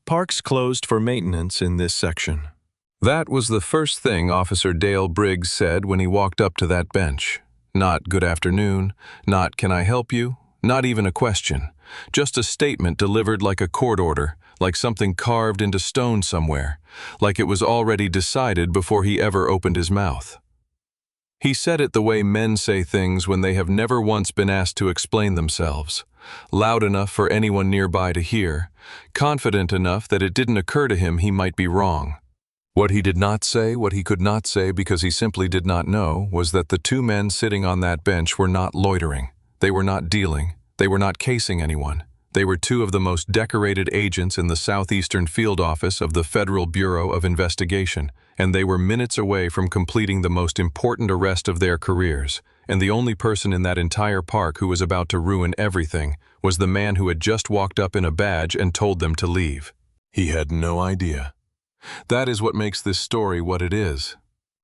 Parks closed for maintenance in this section. That was the first thing Officer Dale Briggs said when he walked up to that bench. Not "good afternoon," not "can I help you," not even a question. Just a statement delivered like a court order, like something carved into stone somewhere, like it was already decided before he ever opened his mouth. He said it the way men say things when they have never once been asked to explain themselves, loud enough for anyone nearby to hear, confident enough that it didn't occur to him he might be wrong. What he did not say, what he could not say because he simply did not know, was that the two men sitting on that bench were not loitering. They were not dealing. They were not casing anyone. They were two of the most decorated agents in the Southeastern Field Office of the Federal Bureau of Investigation, and they were minutes away from completing the most important arrest of their careers. And the only person in that entire park who was about to ruin everything was the man who had just walked up in a badge and told them to leave. He had no idea. That is what makes this story what it is.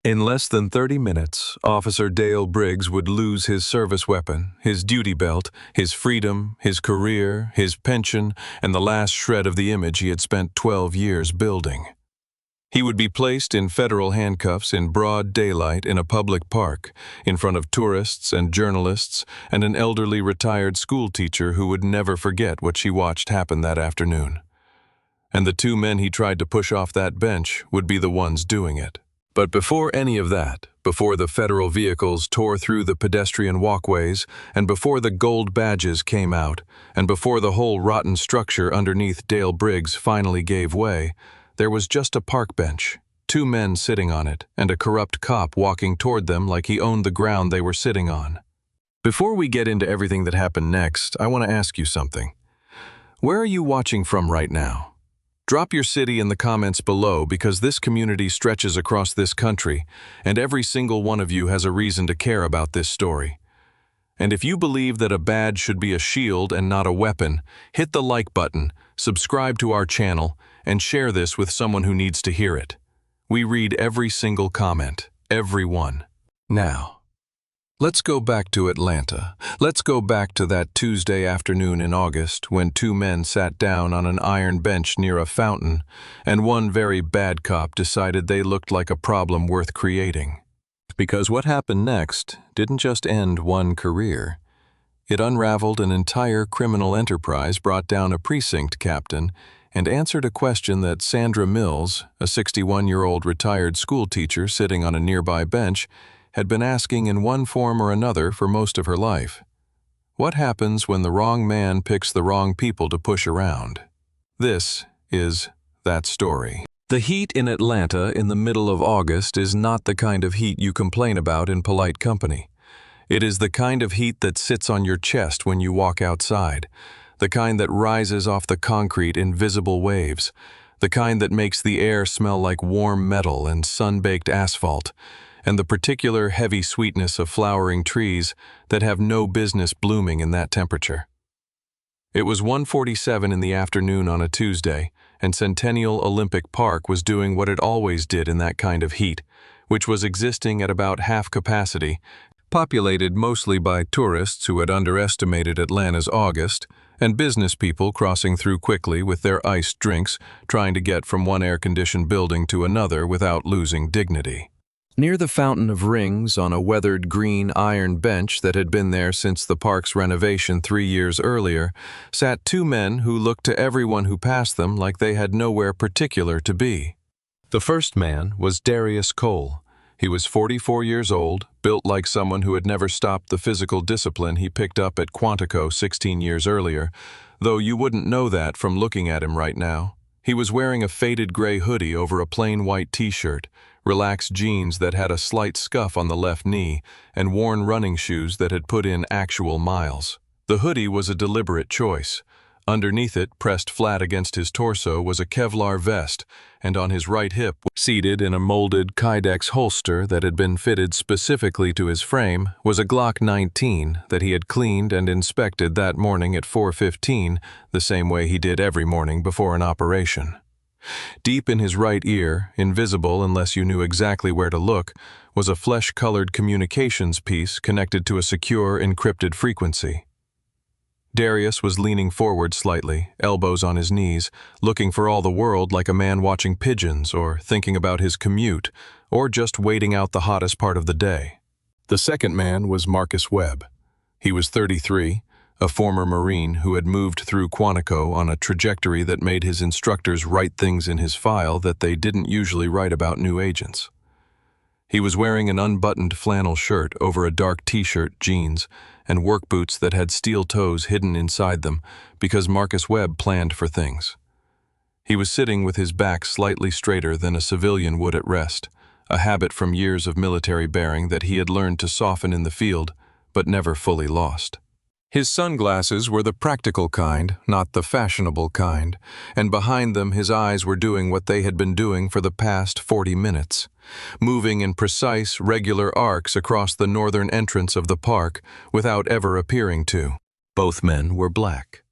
In less than 30 minutes, Officer Dale Briggs would lose his service weapon, his duty belt, his freedom, his career, his pension, and the last shred of the image he had spent 12 years building. He would be placed in federal handcuffs in broad daylight in a public park, in front of tourists and journalists and an elderly retired school teacher who would never forget what she watched happen that afternoon. And the two men he tried to push off that bench would be the ones doing it. But before any of that, before the federal vehicles tore through the pedestrian walkways, and before the gold badges came out, and before the whole rotten structure underneath Dale Briggs finally gave way, there was just a park bench, two men sitting on it, and a corrupt cop walking toward them like he owned the ground they were sitting on. Before we get into everything that happened next, I want to ask you something. Where are you watching from right now? Drop your city in the comments below because this community stretches across this country, and every single one of you has a reason to care about this story. And if you believe that a badge should be a shield and not a weapon, hit the like button, subscribe to our channel, and share this with someone who needs to hear it. We read every single comment, every one. Now, let's go back to Atlanta. Let's go back to that Tuesday afternoon in August when two men sat down on an iron bench near a fountain, and one very bad cop decided they looked like a problem worth creating. Because what happened next didn't just end one career. It unraveled an entire criminal enterprise, brought down a precinct captain, and answered a question that Sandra Mills, a 61-year-old retired school teacher sitting on a nearby bench, had been asking in one form or another for most of her life. What happens when the wrong man picks the wrong people to push around? This is that story. The heat in Atlanta in the middle of August is not the kind of heat you complain about in polite company. It is the kind of heat that sits on your chest when you walk outside, the kind that rises off the concrete in visible waves, the kind that makes the air smell like warm metal and sun-baked asphalt, and the particular heavy sweetness of flowering trees that have no business blooming in that temperature. It was 1:47 in the afternoon on a Tuesday, and Centennial Olympic Park was doing what it always did in that kind of heat, which was existing at about half capacity, populated mostly by tourists who had underestimated Atlanta's August, and business people crossing through quickly with their iced drinks, trying to get from one air-conditioned building to another without losing dignity. Near the Fountain of Rings, on a weathered green iron bench that had been there since the park's renovation 3 years earlier, sat two men who looked to everyone who passed them like they had nowhere particular to be. The first man was Darius Cole. He was 44 years old, built like someone who had never stopped the physical discipline he picked up at Quantico 16 years earlier, though you wouldn't know that from looking at him right now. He was wearing a faded gray hoodie over a plain white t-shirt, relaxed jeans that had a slight scuff on the left knee, and worn running shoes that had put in actual miles. The hoodie was a deliberate choice. Underneath it, pressed flat against his torso, was a Kevlar vest, and on his right hip, seated in a molded Kydex holster that had been fitted specifically to his frame, was a Glock 19 that he had cleaned and inspected that morning at 4:15, the same way he did every morning before an operation. Deep in his right ear, invisible unless you knew exactly where to look, was a flesh-colored communications piece connected to a secure, encrypted frequency. Darius was leaning forward slightly, elbows on his knees, looking for all the world like a man watching pigeons or thinking about his commute, or just waiting out the hottest part of the day. The second man was Marcus Webb. He was 33, a former Marine who had moved through Quantico on a trajectory that made his instructors write things in his file that they didn't usually write about new agents. He was wearing an unbuttoned flannel shirt over a dark t-shirt, jeans, and work boots that had steel toes hidden inside them because Marcus Webb planned for things. He was sitting with his back slightly straighter than a civilian would at rest, a habit from years of military bearing that he had learned to soften in the field, but never fully lost. His sunglasses were the practical kind, not the fashionable kind, and behind them his eyes were doing what they had been doing for the past 40 minutes, moving in precise, regular arcs across the northern entrance of the park without ever appearing to. Both men were black.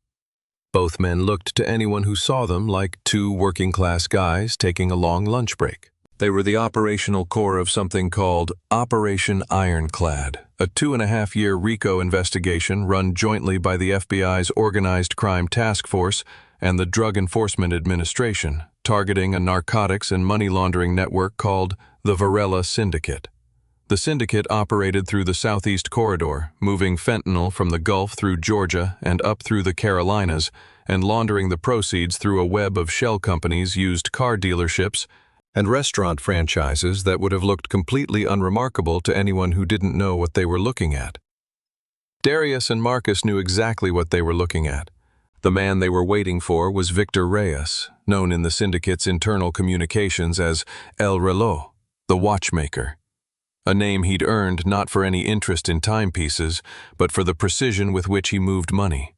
Both men looked to anyone who saw them like two working-class guys taking a long lunch break. They were the operational core of something called Operation Ironclad, a 2.5-year RICO investigation run jointly by the FBI's Organized Crime Task Force and the Drug Enforcement Administration, targeting a narcotics and money laundering network called the Varela Syndicate. The syndicate operated through the Southeast Corridor, moving fentanyl from the Gulf through Georgia and up through the Carolinas, and laundering the proceeds through a web of shell companies, used car dealerships, and restaurant franchises that would have looked completely unremarkable to anyone who didn't know what they were looking at. Darius and Marcus knew exactly what they were looking at. The man they were waiting for was Victor Reyes, known in the syndicate's internal communications as El Reloj, the watchmaker. A name he'd earned not for any interest in timepieces, but for the precision with which he moved money.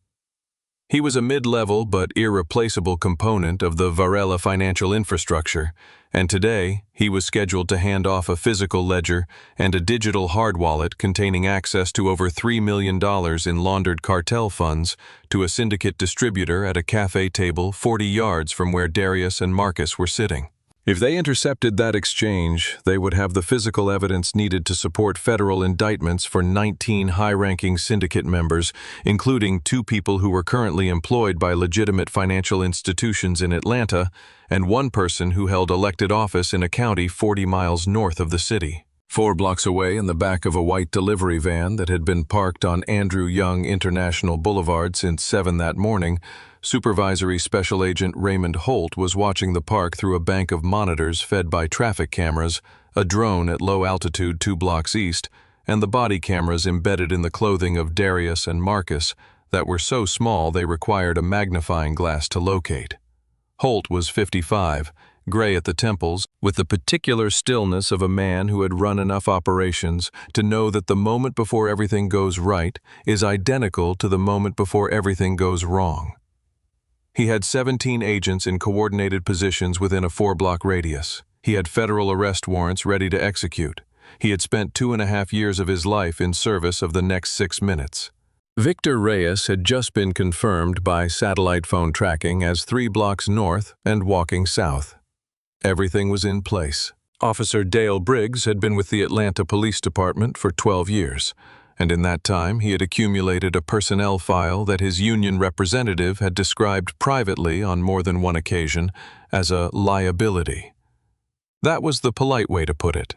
He was a mid-level but irreplaceable component of the Varela financial infrastructure, and today he was scheduled to hand off a physical ledger and a digital hard wallet containing access to over $3 million in laundered cartel funds to a syndicate distributor at a cafe table 40 yards from where Darius and Marcus were sitting. If they intercepted that exchange, they would have the physical evidence needed to support federal indictments for 19 high-ranking syndicate members, including 2 people who were currently employed by legitimate financial institutions in Atlanta, and 1 person who held elected office in a county 40 miles north of the city. 4 blocks away, in the back of a white delivery van that had been parked on Andrew Young International Boulevard since 7 that morning, Supervisory Special Agent Raymond Holt was watching the park through a bank of monitors fed by traffic cameras, a drone at low altitude 2 blocks east, and the body cameras embedded in the clothing of Darius and Marcus that were so small they required a magnifying glass to locate. Holt was 55, gray at the temples, with the particular stillness of a man who had run enough operations to know that the moment before everything goes right is identical to the moment before everything goes wrong. He had 17 agents in coordinated positions within a 4-block radius. He had federal arrest warrants ready to execute. He had spent 2.5 years of his life in service of the next 6 minutes. Victor Reyes had just been confirmed by satellite phone tracking as 3 blocks north and walking south. Everything was in place. Officer Dale Briggs had been with the Atlanta Police Department for 12 years, and in that time he had accumulated a personnel file that his union representative had described privately on more than one occasion as a liability. That was the polite way to put it.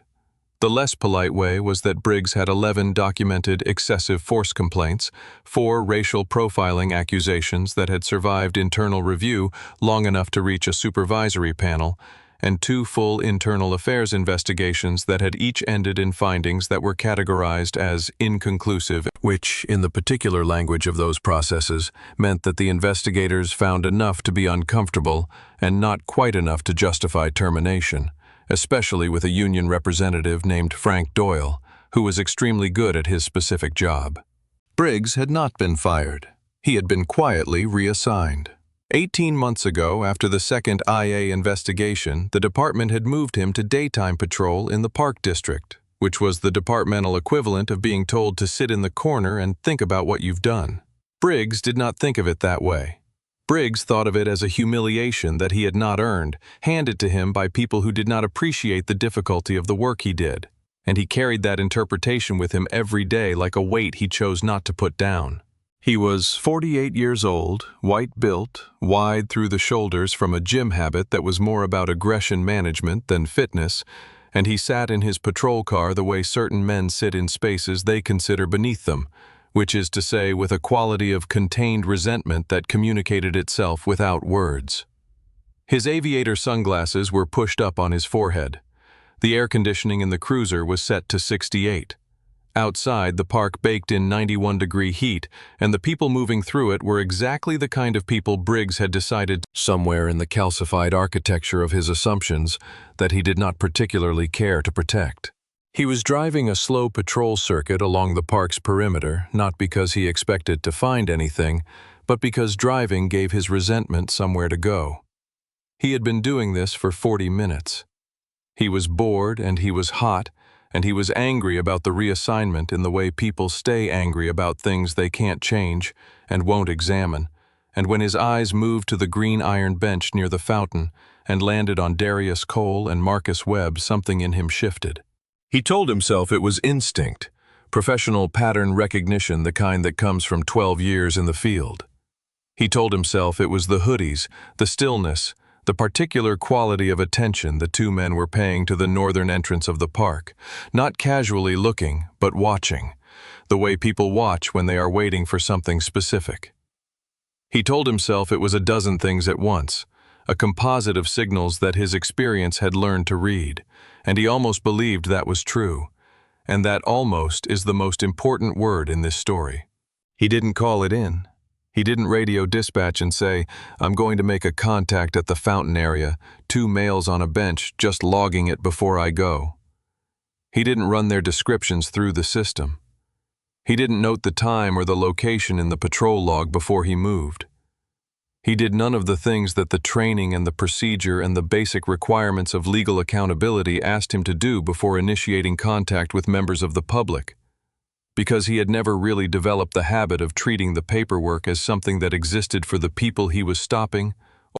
The less polite way was that Briggs had 11 documented excessive force complaints, 4 racial profiling accusations that had survived internal review long enough to reach a supervisory panel, and 2 full internal affairs investigations that had each ended in findings that were categorized as inconclusive, which, in the particular language of those processes, meant that the investigators found enough to be uncomfortable and not quite enough to justify termination, especially with a union representative named Frank Doyle, who was extremely good at his specific job. Briggs had not been fired. He had been quietly reassigned. 18 months ago, after the second IA investigation, the department had moved him to daytime patrol in the Park District, which was the departmental equivalent of being told to sit in the corner and think about what you've done. Briggs did not think of it that way. Briggs thought of it as a humiliation that he had not earned, handed to him by people who did not appreciate the difficulty of the work he did, and he carried that interpretation with him every day like a weight he chose not to put down. He was 48 years old, white-built, wide through the shoulders from a gym habit that was more about aggression management than fitness, and he sat in his patrol car the way certain men sit in spaces they consider beneath them, which is to say with a quality of contained resentment that communicated itself without words. His aviator sunglasses were pushed up on his forehead. The air conditioning in the cruiser was set to 68. Outside, the park baked in 91-degree heat, and the people moving through it were exactly the kind of people Briggs had decided somewhere in the calcified architecture of his assumptions that he did not particularly care to protect. He was driving a slow patrol circuit along the park's perimeter, not because he expected to find anything, but because driving gave his resentment somewhere to go. He had been doing this for 40 minutes. He was bored and he was hot, and he was angry about the reassignment in the way people stay angry about things they can't change and won't examine, and when his eyes moved to the green iron bench near the fountain and landed on Darius Cole and Marcus Webb, something in him shifted. He told himself it was instinct, professional pattern recognition, the kind that comes from 12 years in the field. He told himself it was the hoodies, the stillness, the particular quality of attention the two men were paying to the northern entrance of the park, not casually looking, but watching, the way people watch when they are waiting for something specific. He told himself it was a dozen things at once, a composite of signals that his experience had learned to read, and he almost believed that was true, and that almost is the most important word in this story. He didn't call it in. He didn't radio dispatch and say, "I'm going to make a contact at the fountain area, 2 males on a bench, just logging it before I go." He didn't run their descriptions through the system. He didn't note the time or the location in the patrol log before he moved. He did none of the things that the training and the procedure and the basic requirements of legal accountability asked him to do before initiating contact with members of the public, because he had never really developed the habit of treating the paperwork as something that existed for the people he was stopping,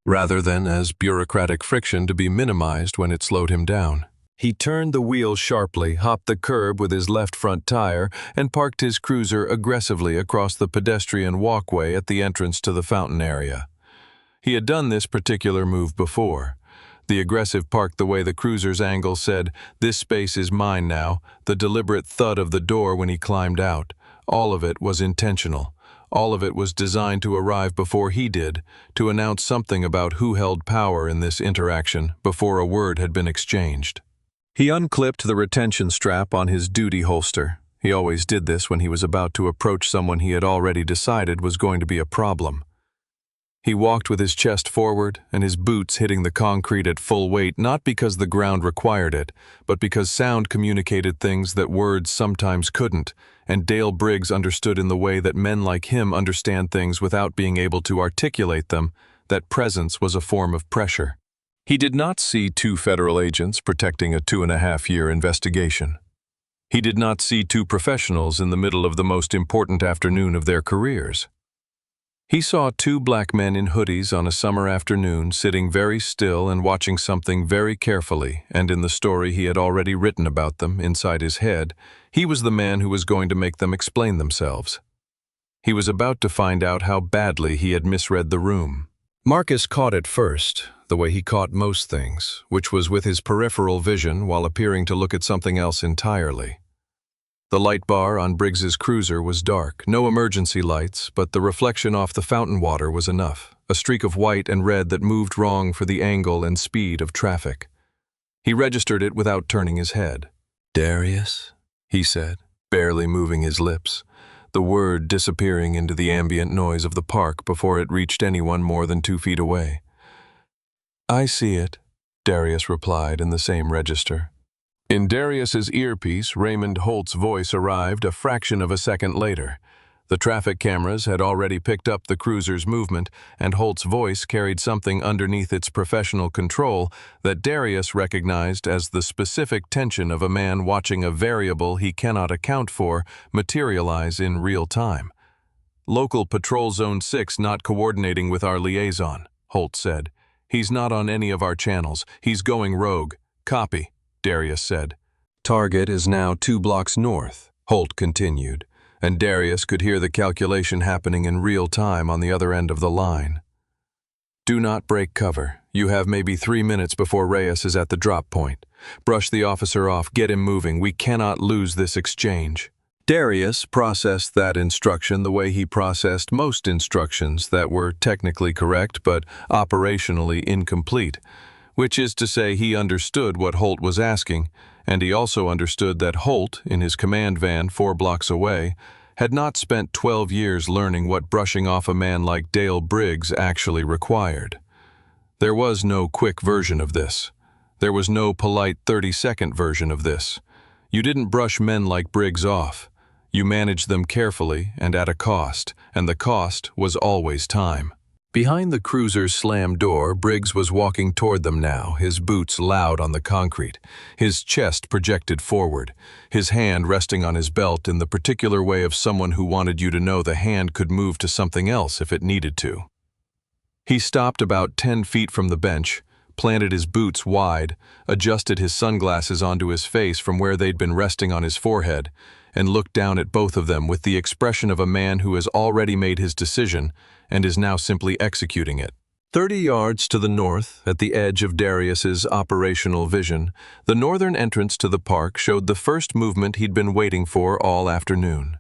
rather than as bureaucratic friction to be minimized when it slowed him down. He turned the wheel sharply, hopped the curb with his left front tire, and parked his cruiser aggressively across the pedestrian walkway at the entrance to the fountain area. He had done this particular move before. The aggressive park the way the cruiser's angle said, "This space is mine now," the deliberate thud of the door when he climbed out. All of it was intentional. All of it was designed to arrive before he did, to announce something about who held power in this interaction before a word had been exchanged. He unclipped the retention strap on his duty holster. He always did this when he was about to approach someone he had already decided was going to be a problem. He walked with his chest forward and his boots hitting the concrete at full weight, not because the ground required it, but because sound communicated things that words sometimes couldn't, and Dale Briggs understood in the way that men like him understand things without being able to articulate them, that presence was a form of pressure. He did not see 2 federal agents protecting a 2.5-year investigation. He did not see 2 professionals in the middle of the most important afternoon of their careers. He saw 2 black men in hoodies on a summer afternoon sitting very still and watching something very carefully, and in the story he had already written about them inside his head, he was the man who was going to make them explain themselves. He was about to find out how badly he had misread the room. Marcus caught it first, the way he caught most things, which was with his peripheral vision while appearing to look at something else entirely. The light bar on Briggs's cruiser was dark, no emergency lights, but the reflection off the fountain water was enough, a streak of white and red that moved wrong for the angle and speed of traffic. He registered it without turning his head. "Darius," he said, barely moving his lips, the word disappearing into the ambient noise of the park before it reached anyone more than 2 feet away. "I see it," Darius replied in the same register. In Darius's earpiece, Raymond Holt's voice arrived a fraction of a second later. The traffic cameras had already picked up the cruiser's movement, and Holt's voice carried something underneath its professional control that Darius recognized as the specific tension of a man watching a variable he cannot account for materialize in real time. "Local Patrol Zone 6 not coordinating with our liaison," Holt said. "He's not on any of our channels. He's going rogue. Copy," Darius said. "Target is now 2 blocks north," Holt continued. and Darius could hear the calculation happening in real time on the other end of the line. Do not break cover. You have maybe 3 minutes before Reyes is at the drop point. Brush the officer off, get him moving. We cannot lose this exchange. Darius processed that instruction the way he processed most instructions that were technically correct but operationally incomplete, which is to say he understood what Holt was asking, and he also understood that Holt, in his command van 4 blocks away, had not spent 12 years learning what brushing off a man like Dale Briggs actually required. There was no quick version of this. There was no polite 30-second version of this. You didn't brush men like Briggs off. You managed them carefully and at a cost, and the cost was always time. Behind the cruiser's slammed door, Briggs was walking toward them now, his boots loud on the concrete, his chest projected forward, his hand resting on his belt in the particular way of someone who wanted you to know the hand could move to something else if it needed to. He stopped about 10 feet from the bench, planted his boots wide, adjusted his sunglasses onto his face from where they'd been resting on his forehead, and looked down at both of them with the expression of a man who has already made his decision and is now simply executing it. 30 yards to the north, at the edge of Darius's operational vision, the northern entrance to the park showed the first movement he'd been waiting for all afternoon.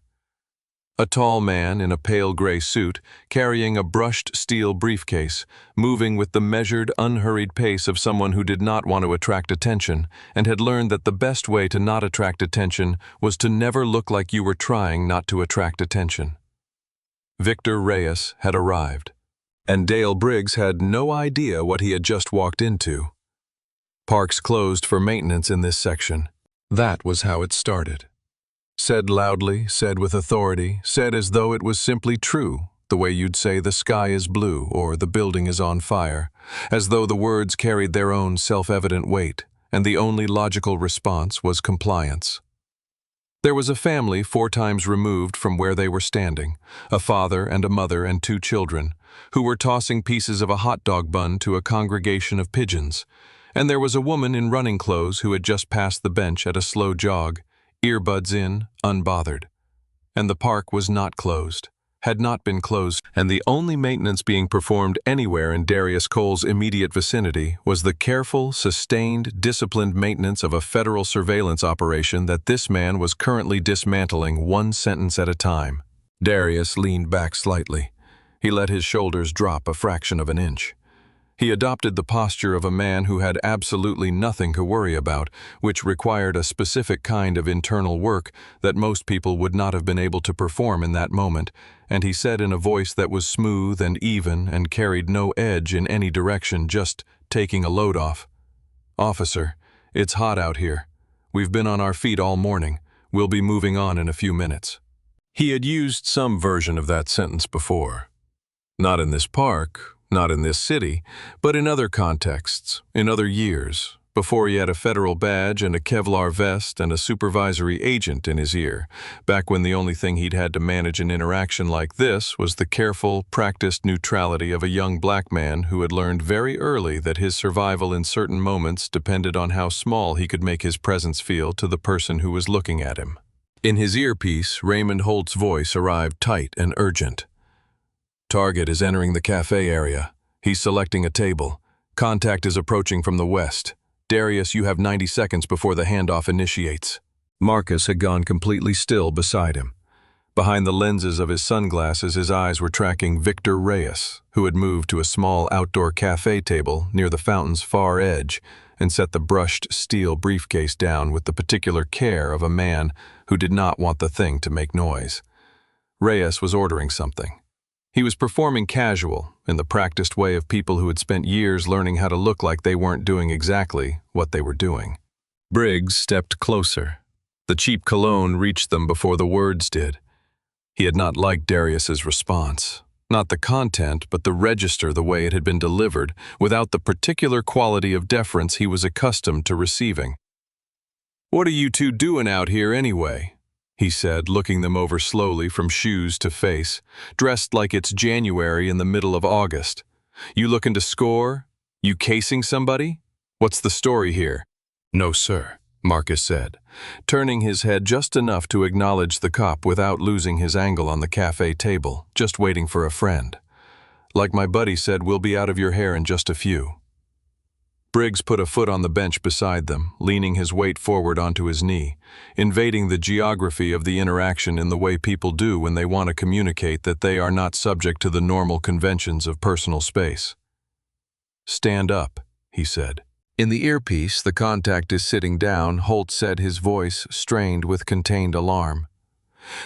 A tall man in a pale gray suit, carrying a brushed steel briefcase, moving with the measured, unhurried pace of someone who did not want to attract attention and had learned that the best way to not attract attention was to never look like you were trying not to attract attention. Victor Reyes had arrived, and Dale Briggs had no idea what he had just walked into. Parks closed for maintenance in this section. That was how it started. Said loudly, said with authority, said as though it was simply true, the way you'd say the sky is blue or the building is on fire, as though the words carried their own self-evident weight, and the only logical response was compliance. There was a family 4 times removed from where they were standing, a father and a mother and 2 children, who were tossing pieces of a hot dog bun to a congregation of pigeons, and there was a woman in running clothes who had just passed the bench at a slow jog, earbuds in, unbothered. And the park was not closed, had not been closed, and the only maintenance being performed anywhere in Darius Cole's immediate vicinity was the careful, sustained, disciplined maintenance of a federal surveillance operation that this man was currently dismantling 1 sentence at a time. Darius leaned back slightly. He let his shoulders drop a fraction of an inch. He adopted the posture of a man who had absolutely nothing to worry about, which required a specific kind of internal work that most people would not have been able to perform in that moment, and he said in a voice that was smooth and even and carried no edge in any direction, just taking a load off. "Officer, it's hot out here. We've been on our feet all morning. We'll be moving on in a few minutes." He had used some version of that sentence before. Not in this park, not in this city, but in other contexts, in other years, before he had a federal badge and a Kevlar vest and a supervisory agent in his ear, back when the only thing he'd had to manage an interaction like this was the careful, practiced neutrality of a young black man who had learned very early that his survival in certain moments depended on how small he could make his presence feel to the person who was looking at him. In his earpiece, Raymond Holt's voice arrived tight and urgent. "Target is entering the cafe area. He's selecting a table. Contact is approaching from the west. Darius, you have 90 seconds before the handoff initiates." Marcus had gone completely still beside him. Behind the lenses of his sunglasses, his eyes were tracking Victor Reyes, who had moved to a small outdoor cafe table near the fountain's far edge and set the brushed steel briefcase down with the particular care of a man who did not want the thing to make noise. Reyes was ordering something. He was performing casual, in the practiced way of people who had spent years learning how to look like they weren't doing exactly what they were doing. Briggs stepped closer. The cheap cologne reached them before the words did. He had not liked Darius's response. Not the content, but the register the way it had been delivered, without the particular quality of deference he was accustomed to receiving. "What are you 2 doing out here anyway?" he said, looking them over slowly from shoes to face, dressed like it's January in the middle of August. "You looking to score? You casing somebody? What's the story here?" "No, sir." Marcus said, turning his head just enough to acknowledge the cop without losing his angle on the cafe table, just waiting for a friend. Like my buddy said, we'll be out of your hair in just a few. Briggs put a foot on the bench beside them, leaning his weight forward onto his knee, invading the geography of the interaction in the way people do when they want to communicate that they are not subject to the normal conventions of personal space. "Stand up," he said. In the earpiece, the contact is sitting down, Holt said, his voice strained with contained alarm.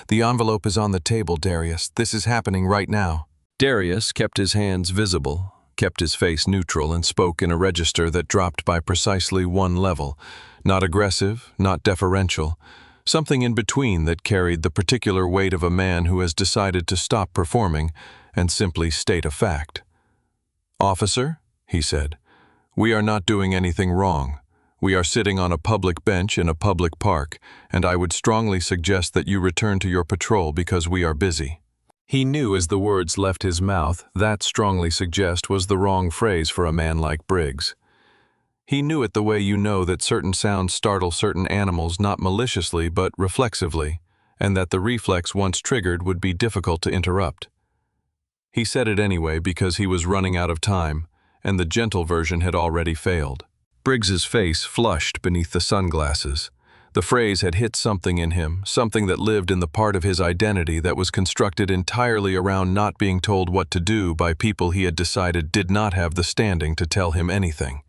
"The envelope is on the table, Darius. This is happening right now." Darius kept his hands visible, kept his face neutral, and spoke in a register that dropped by precisely one level, not aggressive, not deferential, something in between that carried the particular weight of a man who has decided to stop performing and simply state a fact. "Officer," he said, "we are not doing anything wrong. We are sitting on a public bench in a public park, and I would strongly suggest that you return to your patrol because we are busy." He knew as the words left his mouth that "strongly suggest" was the wrong phrase for a man like Briggs. He knew it the way you know that certain sounds startle certain animals not maliciously but reflexively, and that the reflex once triggered would be difficult to interrupt. He said it anyway because he was running out of time, and the gentle version had already failed. Briggs's face flushed beneath the sunglasses. The phrase had hit something in him, something that lived in the part of his identity that was constructed entirely around not being told what to do by people he had decided did not have the standing to tell him anything.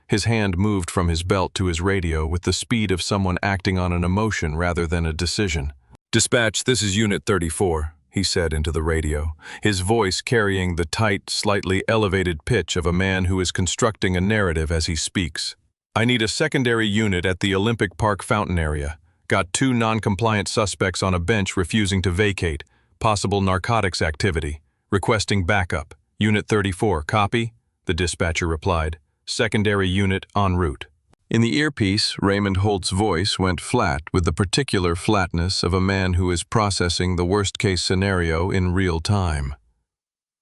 His hand moved from his belt to his radio with the speed of someone acting on an emotion rather than a decision. "Dispatch, this is Unit 34, he said into the radio, his voice carrying the tight, slightly elevated pitch of a man who is constructing a narrative as he speaks. "I need a secondary unit at the Olympic Park fountain area. Got 2 non-compliant suspects on a bench refusing to vacate. Possible narcotics activity. Requesting backup. Unit 34, copy?" the dispatcher replied. "Secondary unit en route." In the earpiece, Raymond Holt's voice went flat with the particular flatness of a man who is processing the worst-case scenario in real time.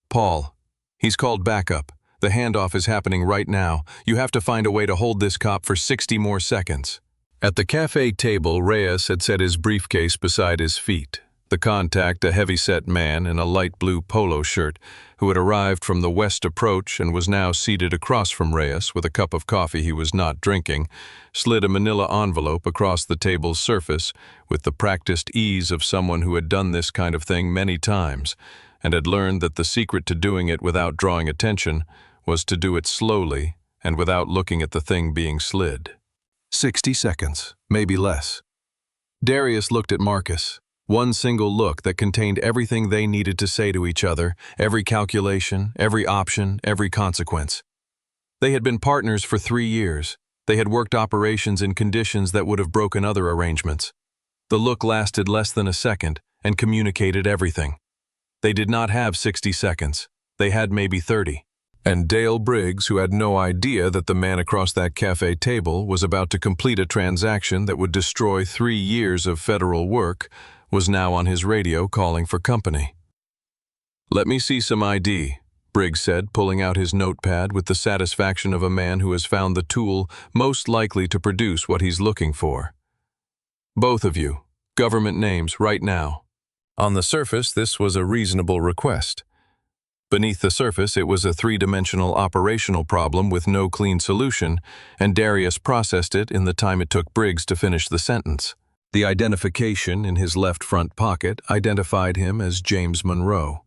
"Paul, he's called backup. The handoff is happening right now. You have to find a way to hold this cop for 60 more seconds." At the cafe table, Reyes had set his briefcase beside his feet. The contact, a heavy-set man in a light blue polo shirt, who had arrived from the west approach and was now seated across from Reyes with a cup of coffee he was not drinking, slid a manila envelope across the table's surface with the practiced ease of someone who had done this kind of thing many times and had learned that the secret to doing it without drawing attention was to do it slowly and without looking at the thing being slid. 60 seconds, maybe less. Darius looked at Marcus. One single look that contained everything they needed to say to each other, every calculation, every option, every consequence. They had been partners for 3 years. They had worked operations in conditions that would have broken other arrangements. The look lasted less than a second and communicated everything. They did not have 60 seconds. They had maybe 30. And Dale Briggs, who had no idea that the man across that cafe table was about to complete a transaction that would destroy 3 years of federal work, was now on his radio calling for company. "Let me see some ID," Briggs said, pulling out his notepad with the satisfaction of a man who has found the tool most likely to produce what he's looking for. "Both of you, government names right now." On the surface, this was a reasonable request. Beneath the surface, it was a 3-dimensional operational problem with no clean solution, and Darius processed it in the time it took Briggs to finish the sentence. The identification in his left front pocket identified him as James Monroe.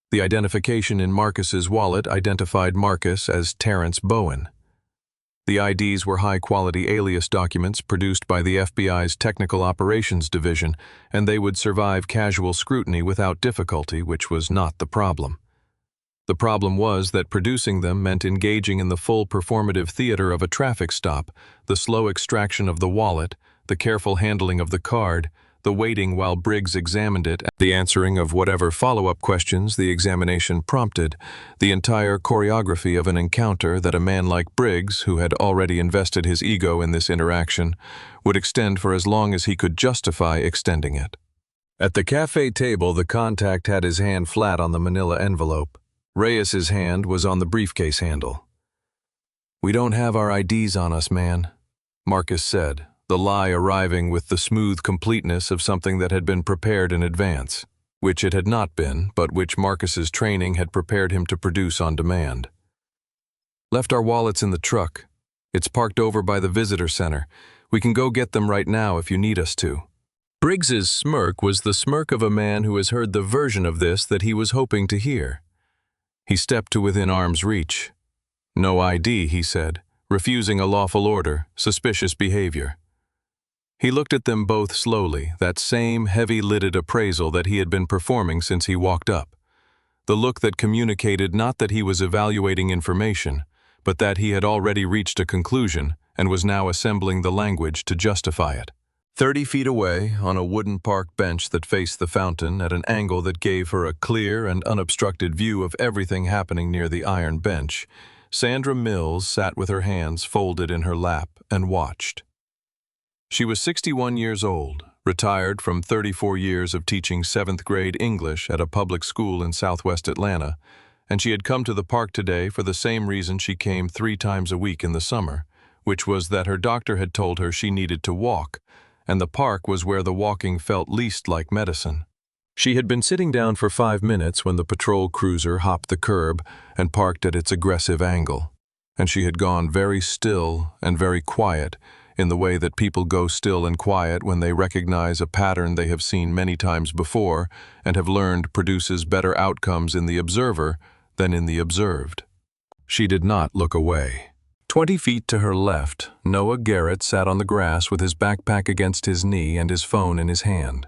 The identification in Marcus's wallet identified Marcus as Terrence Bowen. The IDs were high-quality alias documents produced by the FBI's Technical Operations Division, and they would survive casual scrutiny without difficulty, which was not the problem. The problem was that producing them meant engaging in the full performative theater of a traffic stop, the slow extraction of the wallet, the careful handling of the card, the waiting while Briggs examined it, the answering of whatever follow-up questions the examination prompted, the entire choreography of an encounter that a man like Briggs, who had already invested his ego in this interaction, would extend for as long as he could justify extending it. At the cafe table, the contact had his hand flat on the manila envelope. Reyes's hand was on the briefcase handle. "We don't have our IDs on us, man." Marcus said, the lie arriving with the smooth completeness of something that had been prepared in advance, which it had not been, but which Marcus's training had prepared him to produce on demand. Left our wallets in the truck. It's parked over by the visitor center. We can go get them right now if you need us to. Briggs's smirk was the smirk of a man who has heard the version of this that he was hoping to hear. He stepped to within arm's reach. No ID, he said, refusing a lawful order, suspicious behavior. He looked at them both slowly, that same heavy-lidded appraisal that he had been performing since he walked up. The look that communicated not that he was evaluating information, but that he had already reached a conclusion and was now assembling the language to justify it. 30 feet away, on a wooden park bench that faced the fountain at an angle that gave her a clear and unobstructed view of everything happening near the iron bench, Sandra Mills sat with her hands folded in her lap and watched. She was 61 years old, retired from 34 years of teaching 7th grade English at a public school in southwest Atlanta, and she had come to the park today for the same reason she came 3 times a week in the summer, which was that her doctor had told her she needed to walk, and the park was where the walking felt least like medicine. She had been sitting down for 5 minutes when the patrol cruiser hopped the curb and parked at its aggressive angle, and she had gone very still and very quiet, in the way that people go still and quiet when they recognize a pattern they have seen many times before and have learned produces better outcomes in the observer than in the observed. She did not look away. 20 feet to her left, Noah Garrett sat on the grass with his backpack against his knee and his phone in his hand.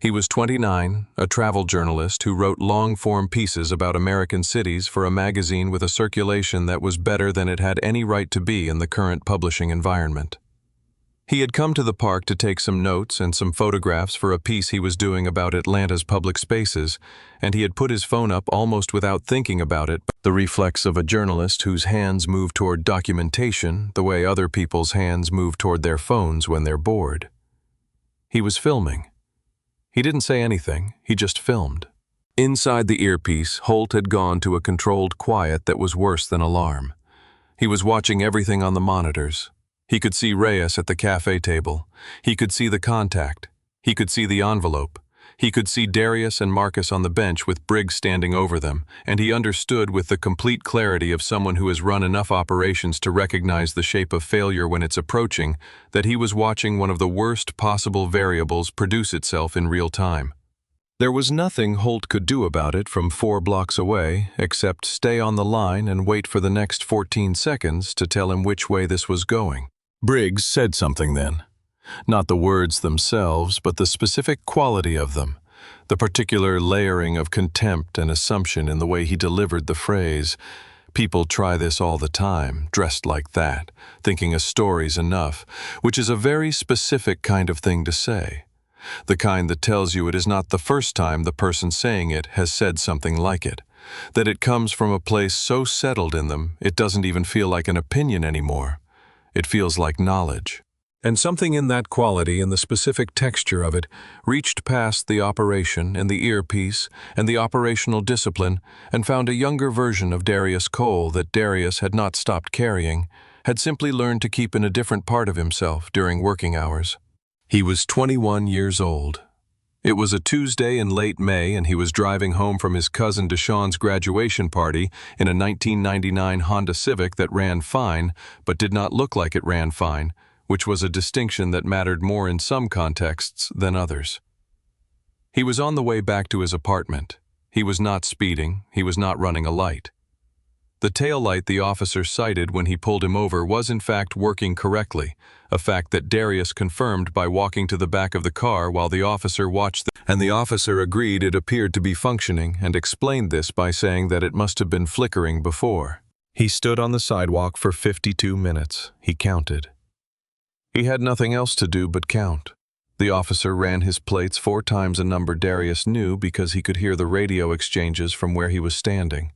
He was 29, a travel journalist who wrote long-form pieces about American cities for a magazine with a circulation that was better than it had any right to be in the current publishing environment. He had come to the park to take some notes and some photographs for a piece he was doing about Atlanta's public spaces, and he had put his phone up almost without thinking about it, the reflex of a journalist whose hands move toward documentation the way other people's hands move toward their phones when they're bored. He was filming. He didn't say anything, he just filmed. Inside the earpiece, Holt had gone to a controlled quiet that was worse than alarm. He was watching everything on the monitors. He could see Reyes at the cafe table. He could see the contact. He could see the envelope. He could see Darius and Marcus on the bench with Briggs standing over them, and he understood with the complete clarity of someone who has run enough operations to recognize the shape of failure when it's approaching, that he was watching one of the worst possible variables produce itself in real time. There was nothing Holt could do about it from 4 blocks away, except stay on the line and wait for the next 14 seconds to tell him which way this was going. Briggs said something then. Not the words themselves, but the specific quality of them, the particular layering of contempt and assumption in the way he delivered the phrase. People try this all the time, dressed like that, thinking a story's enough, which is a very specific kind of thing to say. The kind that tells you it is not the first time the person saying it has said something like it, that it comes from a place so settled in them it doesn't even feel like an opinion anymore. It feels like knowledge. And something in that quality and the specific texture of it reached past the operation and the earpiece and the operational discipline and found a younger version of Darius Cole that Darius had not stopped carrying, had simply learned to keep in a different part of himself during working hours. He was 21 years old. It was a Tuesday in late May, and he was driving home from his cousin Deshaun's graduation party in a 1999 Honda Civic that ran fine, but did not look like it ran fine, which was a distinction that mattered more in some contexts than others. He was on the way back to his apartment. He was not speeding, he was not running a light. The tail light the officer cited when he pulled him over was in fact working correctly, a fact that Darius confirmed by walking to the back of the car while the officer watched and the officer agreed it appeared to be functioning and explained this by saying that it must have been flickering before. He stood on the sidewalk for 52 minutes, he counted. He had nothing else to do but count. The officer ran his plates 4 times a number Darius knew because he could hear the radio exchanges from where he was standing.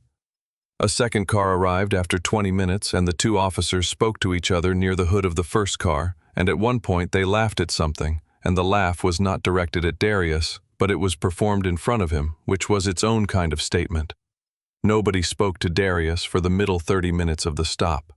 A second car arrived after 20 minutes, and the 2 officers spoke to each other near the hood of the first car, and at one point they laughed at something, and the laugh was not directed at Darius, but it was performed in front of him, which was its own kind of statement. Nobody spoke to Darius for the middle 30 minutes of the stop.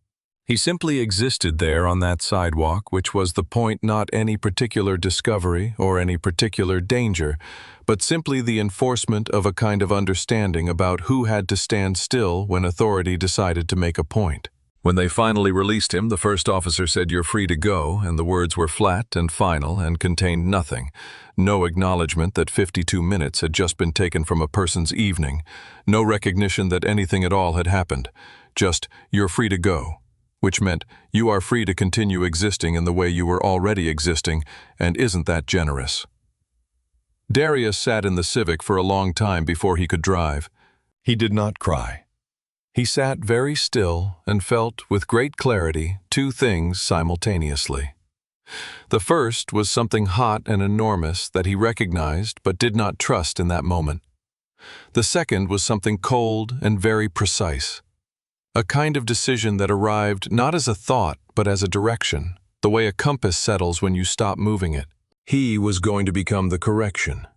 He simply existed there on that sidewalk, which was the point, not any particular discovery or any particular danger, but simply the enforcement of a kind of understanding about who had to stand still when authority decided to make a point. When they finally released him, the first officer said, "You're free to go," and the words were flat and final and contained nothing. No acknowledgement that 52 minutes had just been taken from a person's evening. No recognition that anything at all had happened. Just, "You're free to go," which meant you are free to continue existing in the way you were already existing, and isn't that generous? Darius sat in the Civic for a long time before he could drive. He did not cry. He sat very still and felt, with great clarity, two things simultaneously. The first was something hot and enormous that he recognized but did not trust in that moment. The second was something cold and very precise. A kind of decision that arrived not as a thought but as a direction, the way a compass settles when you stop moving it. He was going to become the correction.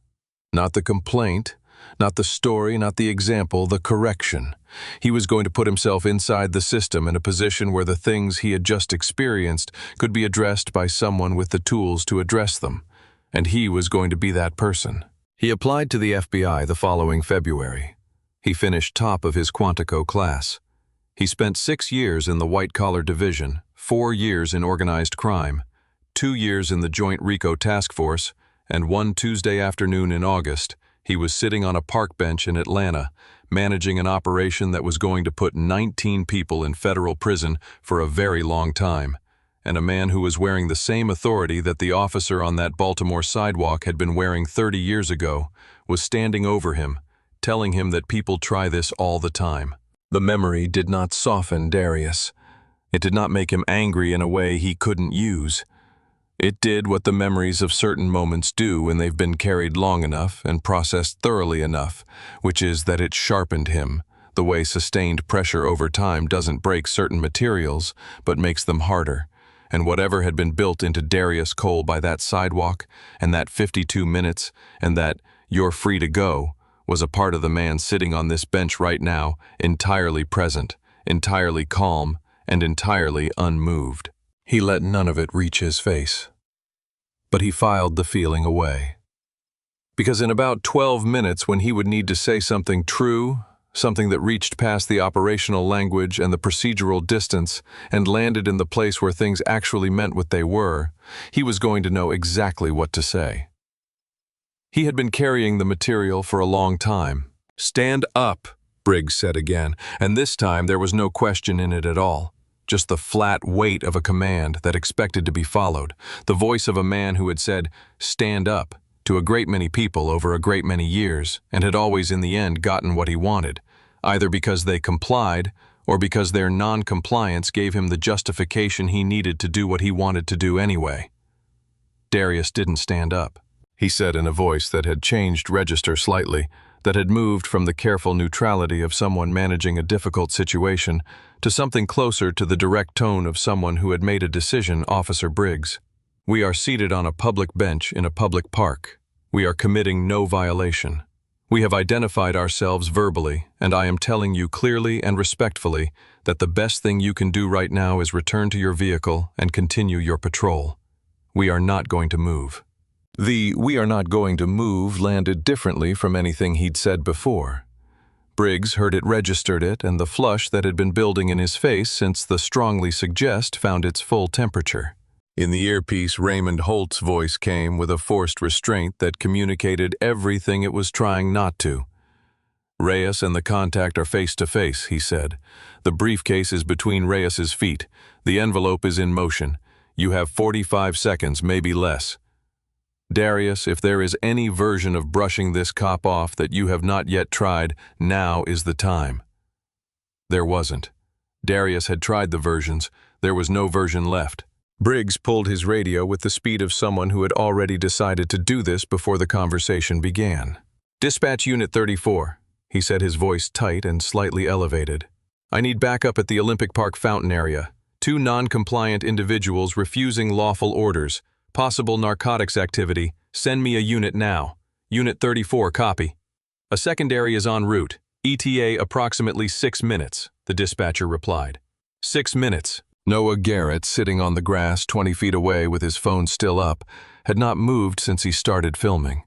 Not the complaint, not the story, not the example, the correction. He was going to put himself inside the system in a position where the things he had just experienced could be addressed by someone with the tools to address them, and he was going to be that person. He applied to the FBI the following February. He finished top of his Quantico class. He spent 6 years in the white-collar division, 4 years in organized crime, 2 years in the Joint RICO Task Force, and one Tuesday afternoon in August, he was sitting on a park bench in Atlanta, managing an operation that was going to put 19 people in federal prison for a very long time, and a man who was wearing the same authority that the officer on that Baltimore sidewalk had been wearing 30 years ago was standing over him, telling him that people try this all the time. The memory did not soften Darius. It did not make him angry in a way he couldn't use. It did what the memories of certain moments do when they've been carried long enough and processed thoroughly enough, which is that it sharpened him, the way sustained pressure over time doesn't break certain materials, but makes them harder. And whatever had been built into Darius Cole by that sidewalk, and that 52 minutes, and that "you're free to go," was a part of the man sitting on this bench right now, entirely present, entirely calm, and entirely unmoved. He let none of it reach his face. But he filed the feeling away. Because in about 12 minutes, when he would need to say something true, something that reached past the operational language and the procedural distance and landed in the place where things actually meant what they were, he was going to know exactly what to say. He had been carrying the material for a long time. "Stand up," Briggs said again, and this time there was no question in it at all. Just the flat weight of a command that expected to be followed, the voice of a man who had said, "Stand up," to a great many people over a great many years, and had always in the end gotten what he wanted, either because they complied or because their non-compliance gave him the justification he needed to do what he wanted to do anyway. Darius didn't stand up, he said in a voice that had changed register slightly, that had moved from the careful neutrality of someone managing a difficult situation to something closer to the direct tone of someone who had made a decision, Officer Briggs. "We are seated on a public bench in a public park. We are committing no violation. We have identified ourselves verbally, and I am telling you clearly and respectfully that the best thing you can do right now is return to your vehicle and continue your patrol. We are not going to move." The "we are not going to move" landed differently from anything he'd said before. Briggs heard it, registered it, and the flush that had been building in his face since the "strongly suggest" found its full temperature. In the earpiece, Raymond Holt's voice came with a forced restraint that communicated everything it was trying not to. "Reyes and the contact are face to face," he said. "The briefcase is between Reyes's feet. The envelope is in motion. You have 45 seconds, maybe less. Darius, if there is any version of brushing this cop off that you have not yet tried, now is the time." There wasn't. Darius had tried the versions. There was no version left. Briggs pulled his radio with the speed of someone who had already decided to do this before the conversation began. "Dispatch Unit 34, he said, his voice tight and slightly elevated. "I need backup at the Olympic Park fountain area. 2 non-compliant individuals refusing lawful orders. Possible narcotics activity. Send me a unit now. Unit 34, copy." "A secondary is en route. ETA approximately 6 minutes, the dispatcher replied. 6 minutes. Noah Garrett, sitting on the grass 20 feet away with his phone still up, had not moved since he started filming.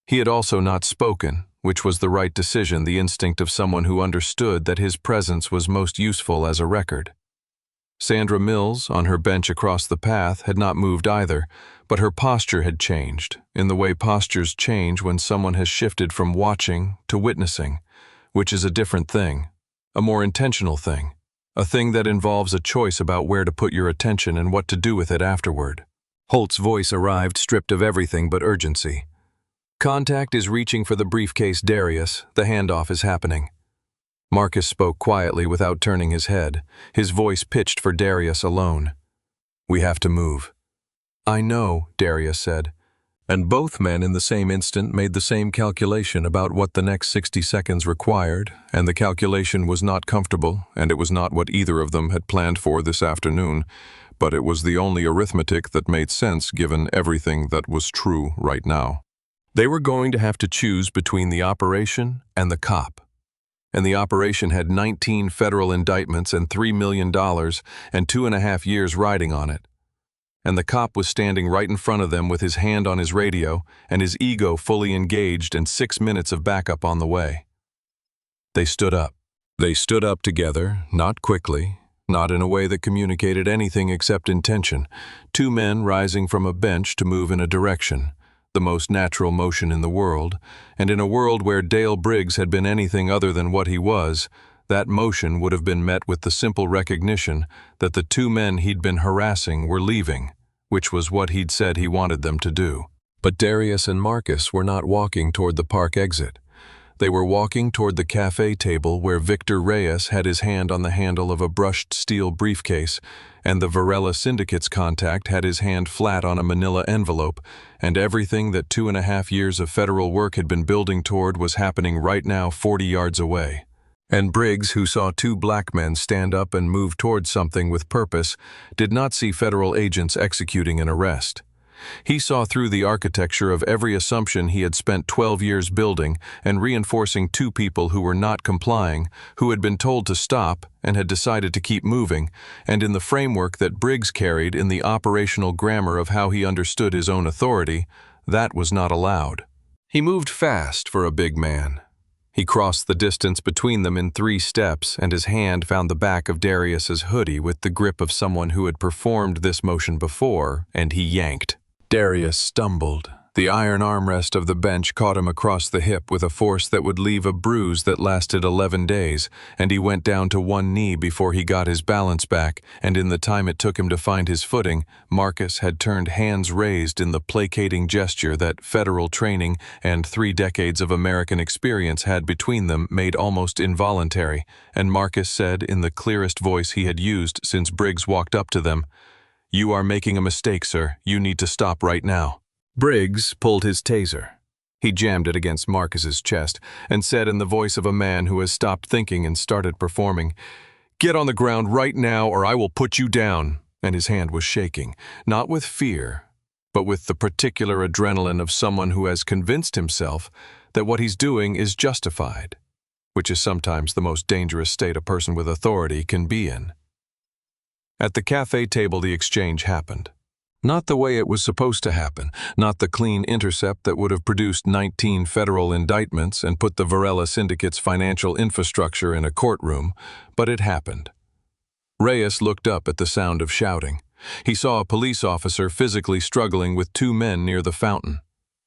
He had also not spoken, which was the right decision, the instinct of someone who understood that his presence was most useful as a record. Sandra Mills, on her bench across the path, had not moved either, but her posture had changed, in the way postures change when someone has shifted from watching to witnessing, which is a different thing, a more intentional thing, a thing that involves a choice about where to put your attention and what to do with it afterward. Holt's voice arrived stripped of everything but urgency. Contact is reaching for the briefcase, Darius. The handoff is happening. Marcus spoke quietly without turning his head, his voice pitched for Darius alone. We have to move. I know, Darius said. And both men in the same instant made the same calculation about what the next 60 seconds required, and the calculation was not comfortable, and it was not what either of them had planned for this afternoon, but it was the only arithmetic that made sense given everything that was true right now. They were going to have to choose between the operation and the cop. And the operation had 19 federal indictments and $3 million and 2.5 years riding on it. And the cop was standing right in front of them with his hand on his radio and his ego fully engaged and 6 minutes of backup on the way. They stood up. They stood up together, not quickly, not in a way that communicated anything except intention, two men rising from a bench to move in a direction, the most natural motion in the world, and in a world where Dale Briggs had been anything other than what he was, that motion would have been met with the simple recognition that the two men he'd been harassing were leaving, which was what he'd said he wanted them to do. But Darius and Marcus were not walking toward the park exit. They were walking toward the cafe table where Victor Reyes had his hand on the handle of a brushed steel briefcase, and the Varela Syndicate's contact had his hand flat on a manila envelope, and everything that 2.5 years of federal work had been building toward was happening right now 40 yards away. And Briggs, who saw two black men stand up and move toward something with purpose, did not see federal agents executing an arrest. He saw through the architecture of every assumption he had spent 12 years building and reinforcing two people who were not complying, who had been told to stop and had decided to keep moving, and in the framework that Briggs carried in the operational grammar of how he understood his own authority, that was not allowed. He moved fast for a big man. He crossed the distance between them in 3 steps, and his hand found the back of Darius's hoodie with the grip of someone who had performed this motion before, and he yanked. Darius stumbled. The iron armrest of the bench caught him across the hip with a force that would leave a bruise that lasted 11 days, and he went down to one knee before he got his balance back, and in the time it took him to find his footing, Marcus had turned hands raised in the placating gesture that federal training and 3 decades of American experience had between them made almost involuntary, and Marcus said in the clearest voice he had used since Briggs walked up to them, "You are making a mistake, sir. You need to stop right now." Briggs pulled his taser. He jammed it against Marcus's chest and said in the voice of a man who has stopped thinking and started performing, "Get on the ground right now or I will put you down." And his hand was shaking, not with fear, but with the particular adrenaline of someone who has convinced himself that what he's doing is justified, which is sometimes the most dangerous state a person with authority can be in. At the cafe table, the exchange happened. Not the way it was supposed to happen, not the clean intercept that would have produced 19 federal indictments and put the Varela Syndicate's financial infrastructure in a courtroom, but it happened. Reyes looked up at the sound of shouting. He saw a police officer physically struggling with 2 men near the fountain.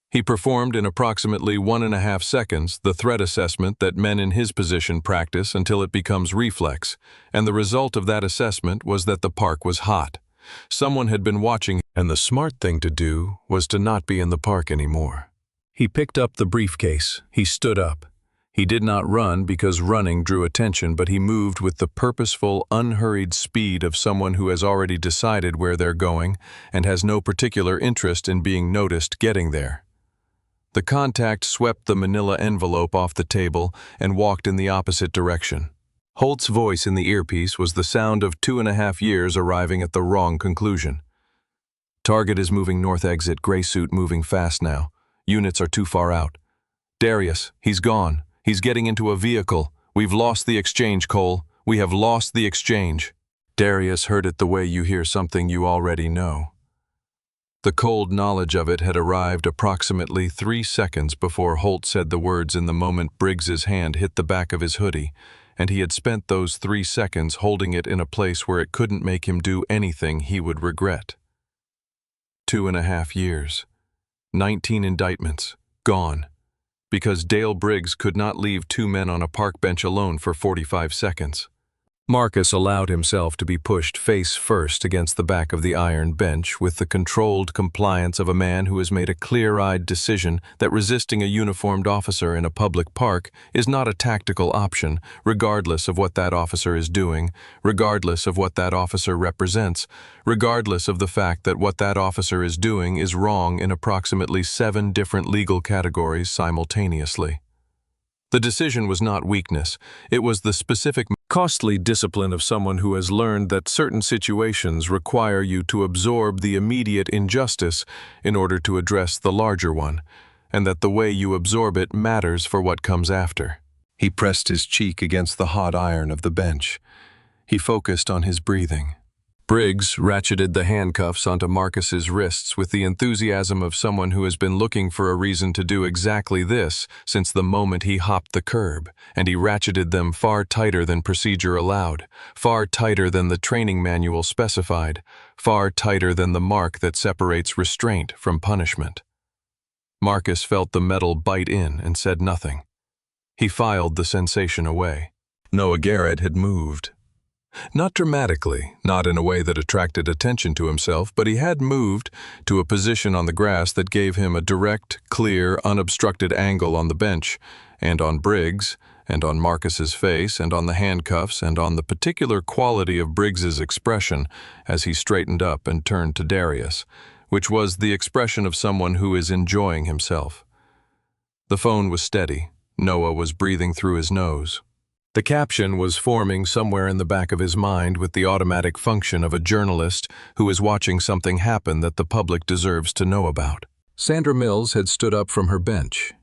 He performed in approximately 1.5 seconds the threat assessment that men in his position practice until it becomes reflex, and the result of that assessment was that the park was hot. Someone had been watching, and the smart thing to do was to not be in the park anymore. He picked up the briefcase. He stood up. He did not run because running drew attention, but he moved with the purposeful, unhurried speed of someone who has already decided where they're going and has no particular interest in being noticed getting there. The contact swept the manila envelope off the table and walked in the opposite direction. Holt's voice in the earpiece was the sound of 2.5 years arriving at the wrong conclusion. Target is moving north exit, gray suit moving fast now. Units are too far out. Darius, he's gone. He's getting into a vehicle. We've lost the exchange, Cole. We have lost the exchange. Darius heard it the way you hear something you already know. The cold knowledge of it had arrived approximately 3 seconds before Holt said the words in the moment Briggs's hand hit the back of his hoodie, and he had spent those 3 seconds holding it in a place where it couldn't make him do anything he would regret. 2.5 years. 19 indictments. Gone. Because Dale Briggs could not leave 2 men on a park bench alone for 45 seconds. Marcus allowed himself to be pushed face first against the back of the iron bench with the controlled compliance of a man who has made a clear-eyed decision that resisting a uniformed officer in a public park is not a tactical option, regardless of what that officer is doing, regardless of what that officer represents, regardless of the fact that what that officer is doing is wrong in approximately 7 different legal categories simultaneously. The decision was not weakness, it was the specific costly discipline of someone who has learned that certain situations require you to absorb the immediate injustice in order to address the larger one, and that the way you absorb it matters for what comes after. He pressed his cheek against the hot iron of the bench. He focused on his breathing. Briggs ratcheted the handcuffs onto Marcus's wrists with the enthusiasm of someone who has been looking for a reason to do exactly this since the moment he hopped the curb, and he ratcheted them far tighter than procedure allowed, far tighter than the training manual specified, far tighter than the mark that separates restraint from punishment. Marcus felt the metal bite in and said nothing. He filed the sensation away. Noah Garrett had moved. Not dramatically, not in a way that attracted attention to himself, but he had moved to a position on the grass that gave him a direct, clear, unobstructed angle on the bench, and on Briggs, and on Marcus's face, and on the handcuffs, and on the particular quality of Briggs's expression as he straightened up and turned to Darius, which was the expression of someone who is enjoying himself. The phone was steady. Noah was breathing through his nose. The caption was forming somewhere in the back of his mind with the automatic function of a journalist who is watching something happen that the public deserves to know about. Sandra Mills had stood up from her bench.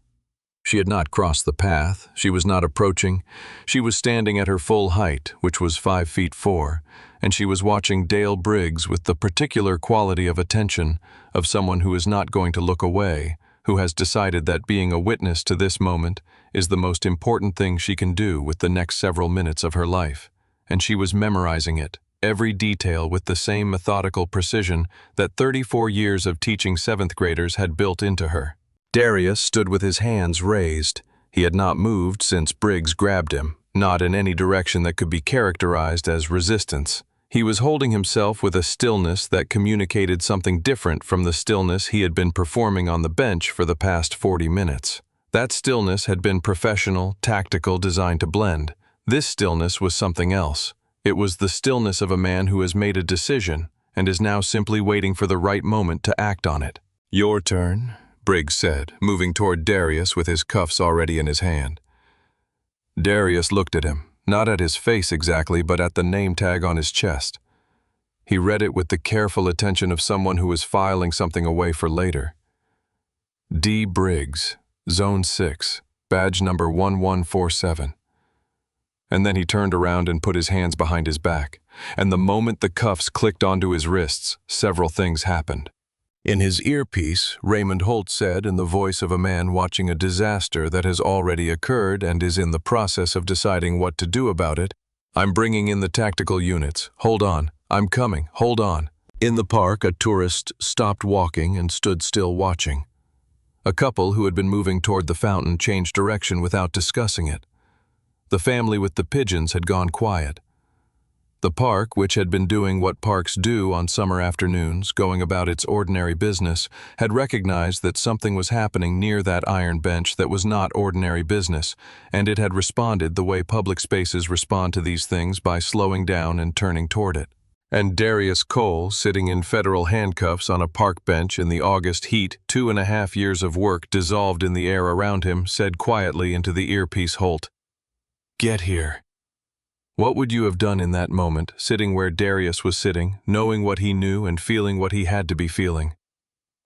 She had not crossed the path. She was not approaching. She was standing at her full height, which was 5 feet 4, and she was watching Dale Briggs with the particular quality of attention of someone who is not going to look away, who has decided that being a witness to this moment is the most important thing she can do with the next several minutes of her life, and she was memorizing it, every detail with the same methodical precision that 34 years of teaching 7th graders had built into her. Darius stood with his hands raised. He had not moved since Briggs grabbed him, not in any direction that could be characterized as resistance. He was holding himself with a stillness that communicated something different from the stillness he had been performing on the bench for the past 40 minutes. That stillness had been professional, tactical, designed to blend. This stillness was something else. It was the stillness of a man who has made a decision and is now simply waiting for the right moment to act on it. "Your turn," Briggs said, moving toward Darius with his cuffs already in his hand. Darius looked at him, not at his face exactly, but at the name tag on his chest. He read it with the careful attention of someone who was filing something away for later. D. Briggs, Zone 6, badge number 1147. And then he turned around and put his hands behind his back, and the moment the cuffs clicked onto his wrists, several things happened. In his earpiece, Raymond Holt said in the voice of a man watching a disaster that has already occurred and is in the process of deciding what to do about it, "I'm bringing in the tactical units. Hold on. I'm coming. Hold on." In the park, a tourist stopped walking and stood still watching. A couple who had been moving toward the fountain changed direction without discussing it. The family with the pigeons had gone quiet. The park, which had been doing what parks do on summer afternoons, going about its ordinary business, had recognized that something was happening near that iron bench that was not ordinary business, and it had responded the way public spaces respond to these things by slowing down and turning toward it. And Darius Cole, sitting in federal handcuffs on a park bench in the August heat, 2.5 years of work dissolved in the air around him, said quietly into the earpiece Holt, "Get here." What would you have done in that moment, sitting where Darius was sitting, knowing what he knew and feeling what he had to be feeling?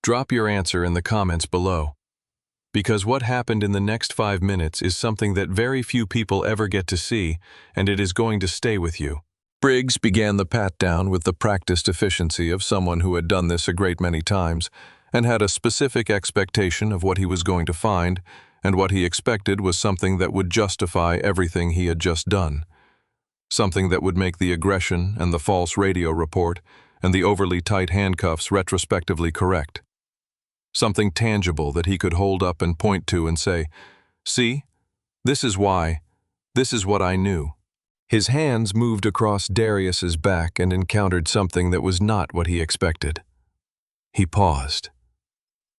Drop your answer in the comments below. Because what happened in the next 5 minutes is something that very few people ever get to see, and it is going to stay with you. Briggs began the pat-down with the practiced efficiency of someone who had done this a great many times and had a specific expectation of what he was going to find, and what he expected was something that would justify everything he had just done. Something that would make the aggression and the false radio report and the overly tight handcuffs retrospectively correct. Something tangible that he could hold up and point to and say, "See, this is why, this is what I knew." His hands moved across Darius's back and encountered something that was not what he expected. He paused.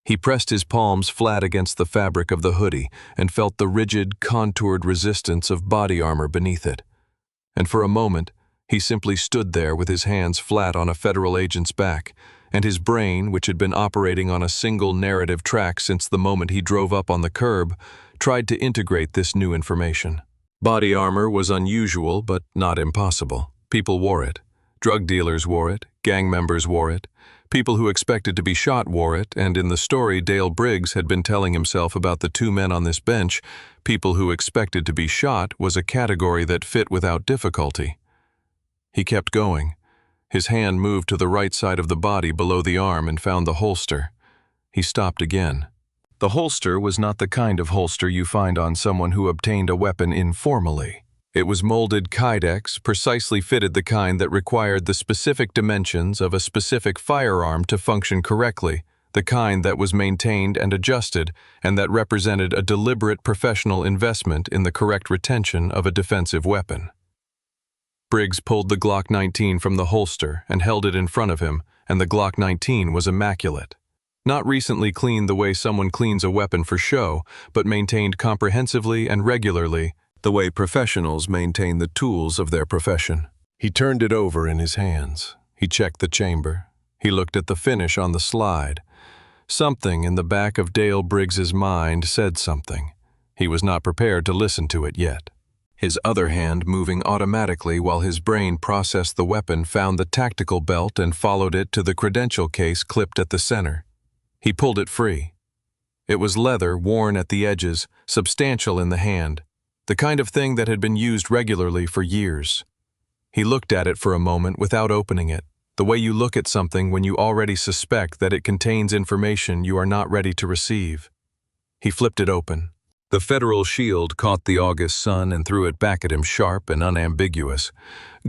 He pressed his palms flat against the fabric of the hoodie and felt the rigid, contoured resistance of body armor beneath it. And for a moment, he simply stood there with his hands flat on a federal agent's back, and his brain, which had been operating on a single narrative track since the moment he drove up on the curb, tried to integrate this new information. Body armor was unusual, but not impossible. People wore it. Drug dealers wore it. Gang members wore it. People who expected to be shot wore it, and in the story Dale Briggs had been telling himself about the two men on this bench, people who expected to be shot was a category that fit without difficulty. He kept going. His hand moved to the right side of the body below the arm and found the holster. He stopped again. The holster was not the kind of holster you find on someone who obtained a weapon informally. It was molded Kydex, precisely fitted the kind that required the specific dimensions of a specific firearm to function correctly, the kind that was maintained and adjusted, and that represented a deliberate professional investment in the correct retention of a defensive weapon. Briggs pulled the Glock 19 from the holster and held it in front of him, and the Glock 19 was immaculate. Not recently cleaned the way someone cleans a weapon for show, but maintained comprehensively and regularly, the way professionals maintain the tools of their profession. He turned it over in his hands. He checked the chamber. He looked at the finish on the slide. Something in the back of Dale Briggs's mind said something. He was not prepared to listen to it yet. His other hand, moving automatically while his brain processed the weapon, found the tactical belt and followed it to the credential case clipped at the center. He pulled it free. It was leather, worn at the edges, substantial in the hand, the kind of thing that had been used regularly for years. He looked at it for a moment without opening it, the way you look at something when you already suspect that it contains information you are not ready to receive. He flipped it open. The federal shield caught the August sun and threw it back at him sharp and unambiguous.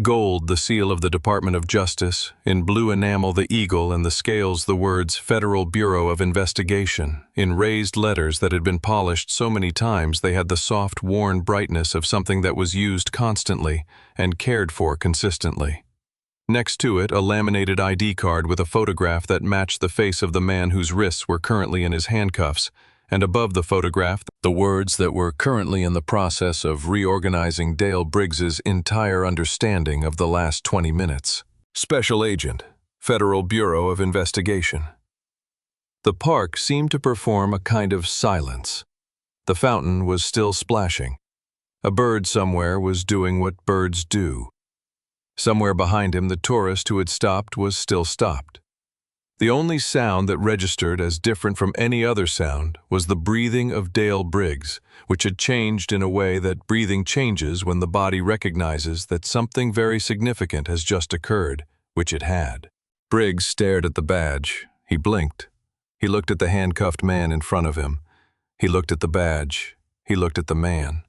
Gold, the seal of the Department of Justice, in blue enamel the eagle and the scales the words Federal Bureau of Investigation, in raised letters that had been polished so many times they had the soft, worn brightness of something that was used constantly and cared for consistently. Next to it, a laminated ID card with a photograph that matched the face of the man whose wrists were currently in his handcuffs, and above the photograph, the words that were currently in the process of reorganizing Dale Briggs's entire understanding of the last 20 minutes. Special Agent, Federal Bureau of Investigation. The park seemed to perform a kind of silence. The fountain was still splashing. A bird somewhere was doing what birds do. Somewhere behind him, the tourist who had stopped was still stopped. The only sound that registered as different from any other sound was the breathing of Dale Briggs, which had changed in a way that breathing changes when the body recognizes that something very significant has just occurred, which it had. Briggs stared at the badge. He blinked. He looked at the handcuffed man in front of him. He looked at the badge. He looked at the man.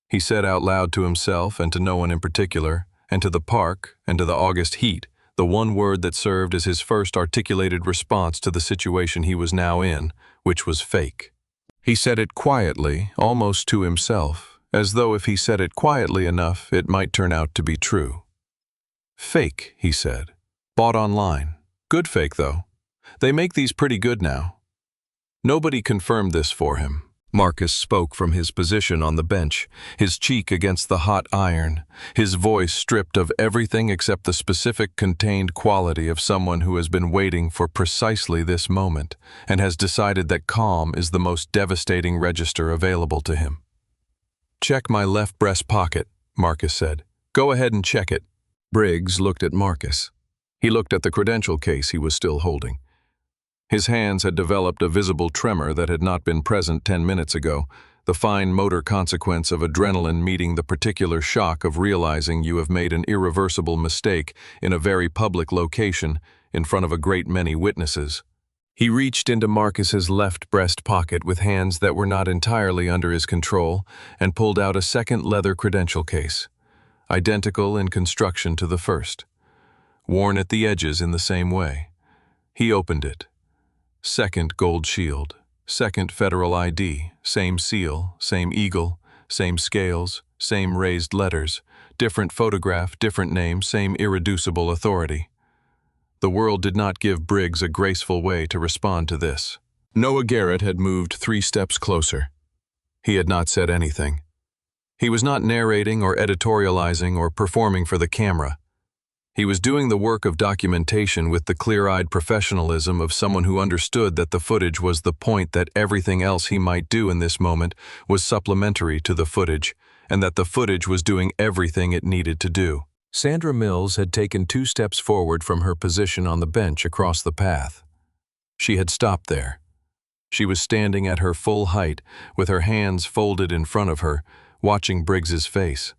He said out loud to himself and to no one in particular, and to the park and to the August heat, the one word that served as his first articulated response to the situation he was now in, which was fake. He said it quietly, almost to himself, as though if he said it quietly enough, it might turn out to be true. Fake, he said. Bought online. Good fake, though. They make these pretty good now. Nobody confirmed this for him. Marcus spoke from his position on the bench, his cheek against the hot iron, his voice stripped of everything except the specific contained quality of someone who has been waiting for precisely this moment and has decided that calm is the most devastating register available to him. "Check my left breast pocket," Marcus said. "Go ahead and check it." Briggs looked at Marcus. He looked at the credential case he was still holding. His hands had developed a visible tremor that had not been present 10 minutes ago. the fine motor consequence of adrenaline meeting the particular shock of realizing you have made an irreversible mistake in a very public location in front of a great many witnesses. He reached into Marcus's left breast pocket with hands that were not entirely under his control and pulled out a second leather credential case, identical in construction to the first, worn at the edges in the same way. He opened it. Second gold shield, second federal ID, same seal, same eagle, same scales, same raised letters, different photograph, different name, same irreducible authority. The world did not give Briggs a graceful way to respond to this. Noah Garrett had moved 3 steps closer. He had not said anything. He was not narrating or editorializing or performing for the camera. He was doing the work of documentation with the clear-eyed professionalism of someone who understood that the footage was the point, that everything else he might do in this moment was supplementary to the footage, and that the footage was doing everything it needed to do. Sandra Mills had taken 2 steps forward from her position on the bench across the path. She had stopped there. She was standing at her full height, with her hands folded in front of her, watching Briggs's face.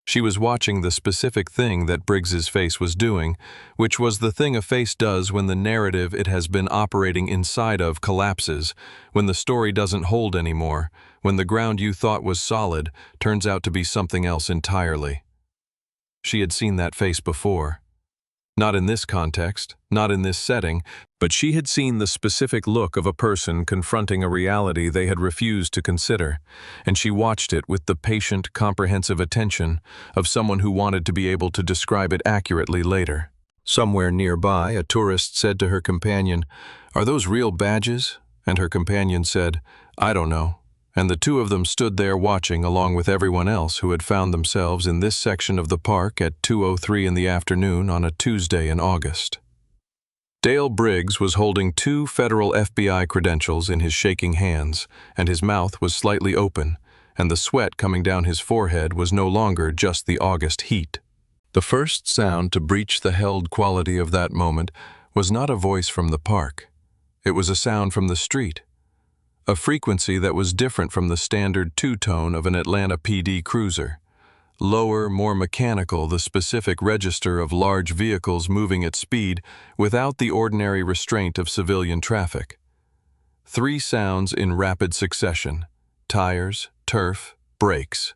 She was watching the specific thing that Briggs's face was doing, which was the thing a face does when the narrative it has been operating inside of collapses, when the story doesn't hold anymore, when the ground you thought was solid turns out to be something else entirely. She had seen that face before. Not in this context, not in this setting, but she had seen the specific look of a person confronting a reality they had refused to consider, and she watched it with the patient, comprehensive attention of someone who wanted to be able to describe it accurately later. Somewhere nearby, a tourist said to her companion, "Are those real badges?" And her companion said, "I don't know." And the 2 of them stood there watching along with everyone else who had found themselves in this section of the park at 2:03 in the afternoon on a Tuesday in August. Dale Briggs was holding 2 federal FBI credentials in his shaking hands, and his mouth was slightly open, and the sweat coming down his forehead was no longer just the August heat. The first sound to breach the held quality of that moment was not a voice from the park. It was a sound from the street. A frequency that was different from the standard 2-tone of an Atlanta PD cruiser. Lower, more mechanical, the specific register of large vehicles moving at speed without the ordinary restraint of civilian traffic. 3 sounds in rapid succession: tires, turf, brakes.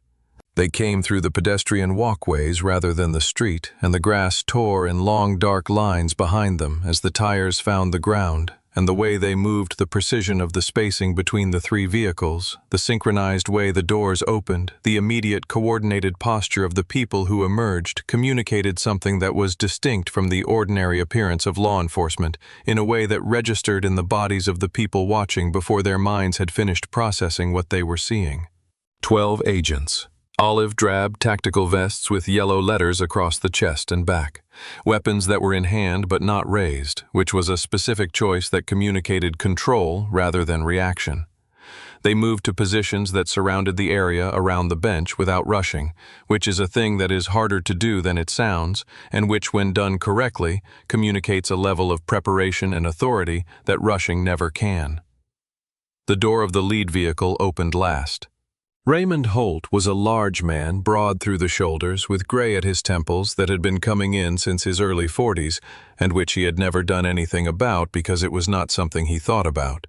They came through the pedestrian walkways rather than the street, and the grass tore in long dark lines behind them as the tires found the ground, and the way they moved, the precision of the spacing between the 3 vehicles, the synchronized way the doors opened, the immediate coordinated posture of the people who emerged communicated something that was distinct from the ordinary appearance of law enforcement in a way that registered in the bodies of the people watching before their minds had finished processing what they were seeing. 12 agents. Olive drab tactical vests with yellow letters across the chest and back. Weapons that were in hand but not raised, which was a specific choice that communicated control rather than reaction. They moved to positions that surrounded the area around the bench without rushing, which is a thing that is harder to do than it sounds, and which, when done correctly, communicates a level of preparation and authority that rushing never can. The door of the lead vehicle opened last. Raymond Holt was a large man, broad through the shoulders, with gray at his temples that had been coming in since his early 40s, and which he had never done anything about because it was not something he thought about.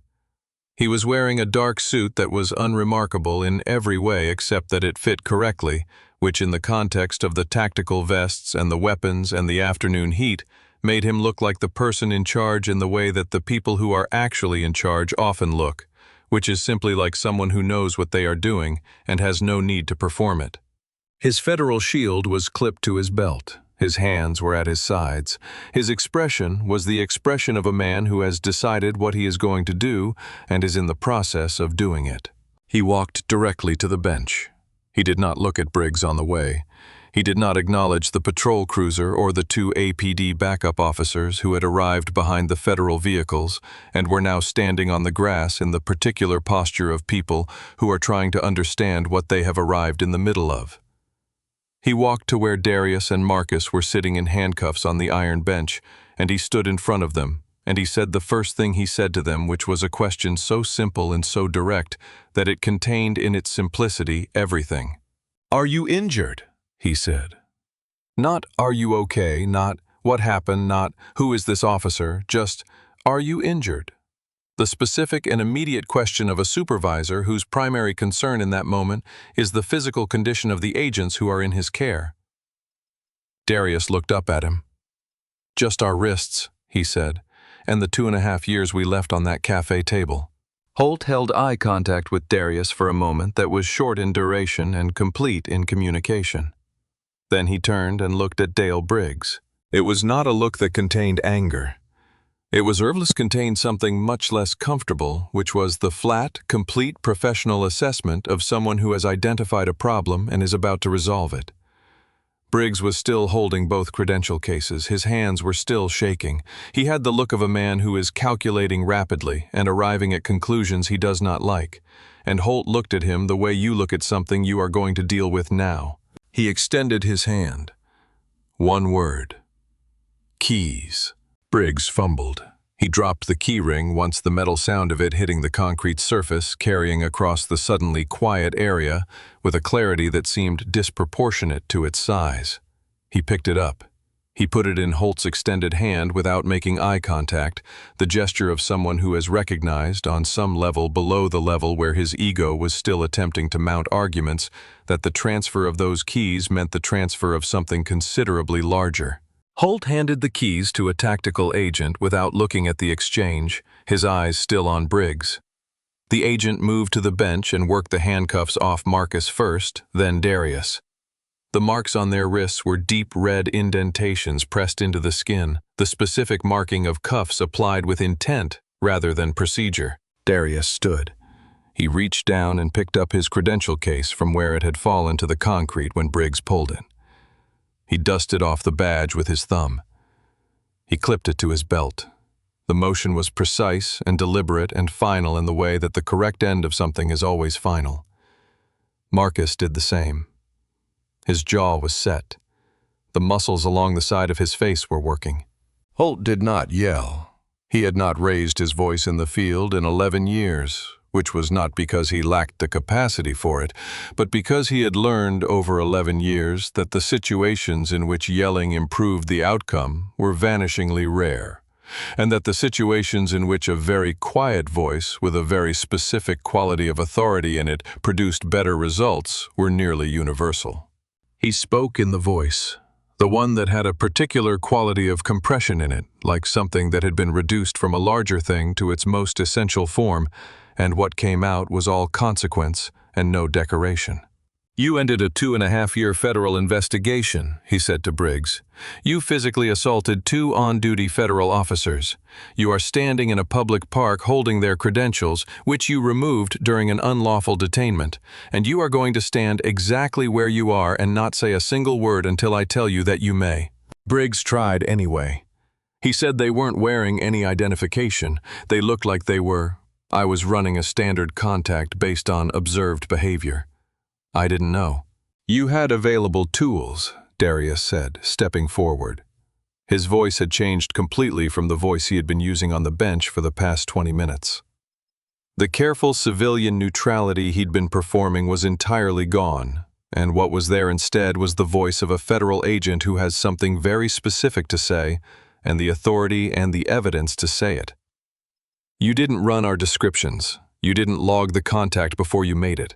He was wearing a dark suit that was unremarkable in every way except that it fit correctly, which in the context of the tactical vests and the weapons and the afternoon heat made him look like the person in charge in the way that the people who are actually in charge often look, which is simply like someone who knows what they are doing and has no need to perform it. His federal shield was clipped to his belt. His hands were at his sides. His expression was the expression of a man who has decided what he is going to do and is in the process of doing it. He walked directly to the bench. He did not look at Briggs on the way. He did not acknowledge the patrol cruiser or the 2 APD backup officers who had arrived behind the federal vehicles and were now standing on the grass in the particular posture of people who are trying to understand what they have arrived in the middle of. He walked to where Darius and Marcus were sitting in handcuffs on the iron bench, and he stood in front of them, and he said the first thing he said to them, which was a question so simple and so direct that it contained in its simplicity everything. "Are you injured?" he said. Not, "Are you okay?" Not, "What happened?" Not, "Who is this officer?" Just, "Are you injured?" The specific and immediate question of a supervisor whose primary concern in that moment is the physical condition of the agents who are in his care. Darius looked up at him. "Just our wrists," he said, "and the 2.5 years we left on that cafe table." Holt held eye contact with Darius for a moment that was short in duration and complete in communication. Then he turned and looked at Dale Briggs. It was not a look that contained anger. It contained something much less comfortable, which was the flat, complete professional assessment of someone who has identified a problem and is about to resolve it. Briggs was still holding both credential cases. His hands were still shaking. He had the look of a man who is calculating rapidly and arriving at conclusions he does not like. And Holt looked at him the way you look at something you are going to deal with now. He extended his hand. One word. Keys. Briggs fumbled. He dropped the key ring once the metal sound of it hitting the concrete surface, carrying across the suddenly quiet area with a clarity that seemed disproportionate to its size. He picked it up. He put it in Holt's extended hand without making eye contact, the gesture of someone who has recognized, on some level below the level where his ego was still attempting to mount arguments, that the transfer of those keys meant the transfer of something considerably larger. Holt handed the keys to a tactical agent without looking at the exchange, his eyes still on Briggs. The agent moved to the bench and worked the handcuffs off Marcus first, then Darius. The marks on their wrists were deep red indentations pressed into the skin, the specific marking of cuffs applied with intent rather than procedure. Darius stood. He reached down and picked up his credential case from where it had fallen to the concrete when Briggs pulled it. He dusted off the badge with his thumb. He clipped it to his belt. The motion was precise and deliberate and final in the way that the correct end of something is always final. Marcus did the same. His jaw was set. The muscles along the side of his face were working. Holt did not yell. He had not raised his voice in the field in 11 years, which was not because he lacked the capacity for it, but because he had learned over 11 years that the situations in which yelling improved the outcome were vanishingly rare, and that the situations in which a very quiet voice with a very specific quality of authority in it produced better results were nearly universal. He spoke in the voice, the one that had a particular quality of compression in it, like something that had been reduced from a larger thing to its most essential form, and what came out was all consequence and no decoration. "You ended a 2.5-year federal investigation," he said to Briggs. "You physically assaulted 2 on-duty federal officers. You are standing in a public park holding their credentials, which you removed during an unlawful detainment, and you are going to stand exactly where you are and not say a single word until I tell you that you may." Briggs tried anyway. He said they weren't wearing any identification. They looked like they were. I was running a standard contact based on observed behavior. I didn't know. "You had available tools," Darius said, stepping forward. His voice had changed completely from the voice he had been using on the bench for the past 20 minutes. The careful civilian neutrality he'd been performing was entirely gone, and what was there instead was the voice of a federal agent who has something very specific to say, and the authority and the evidence to say it. "You didn't run our descriptions. You didn't log the contact before you made it.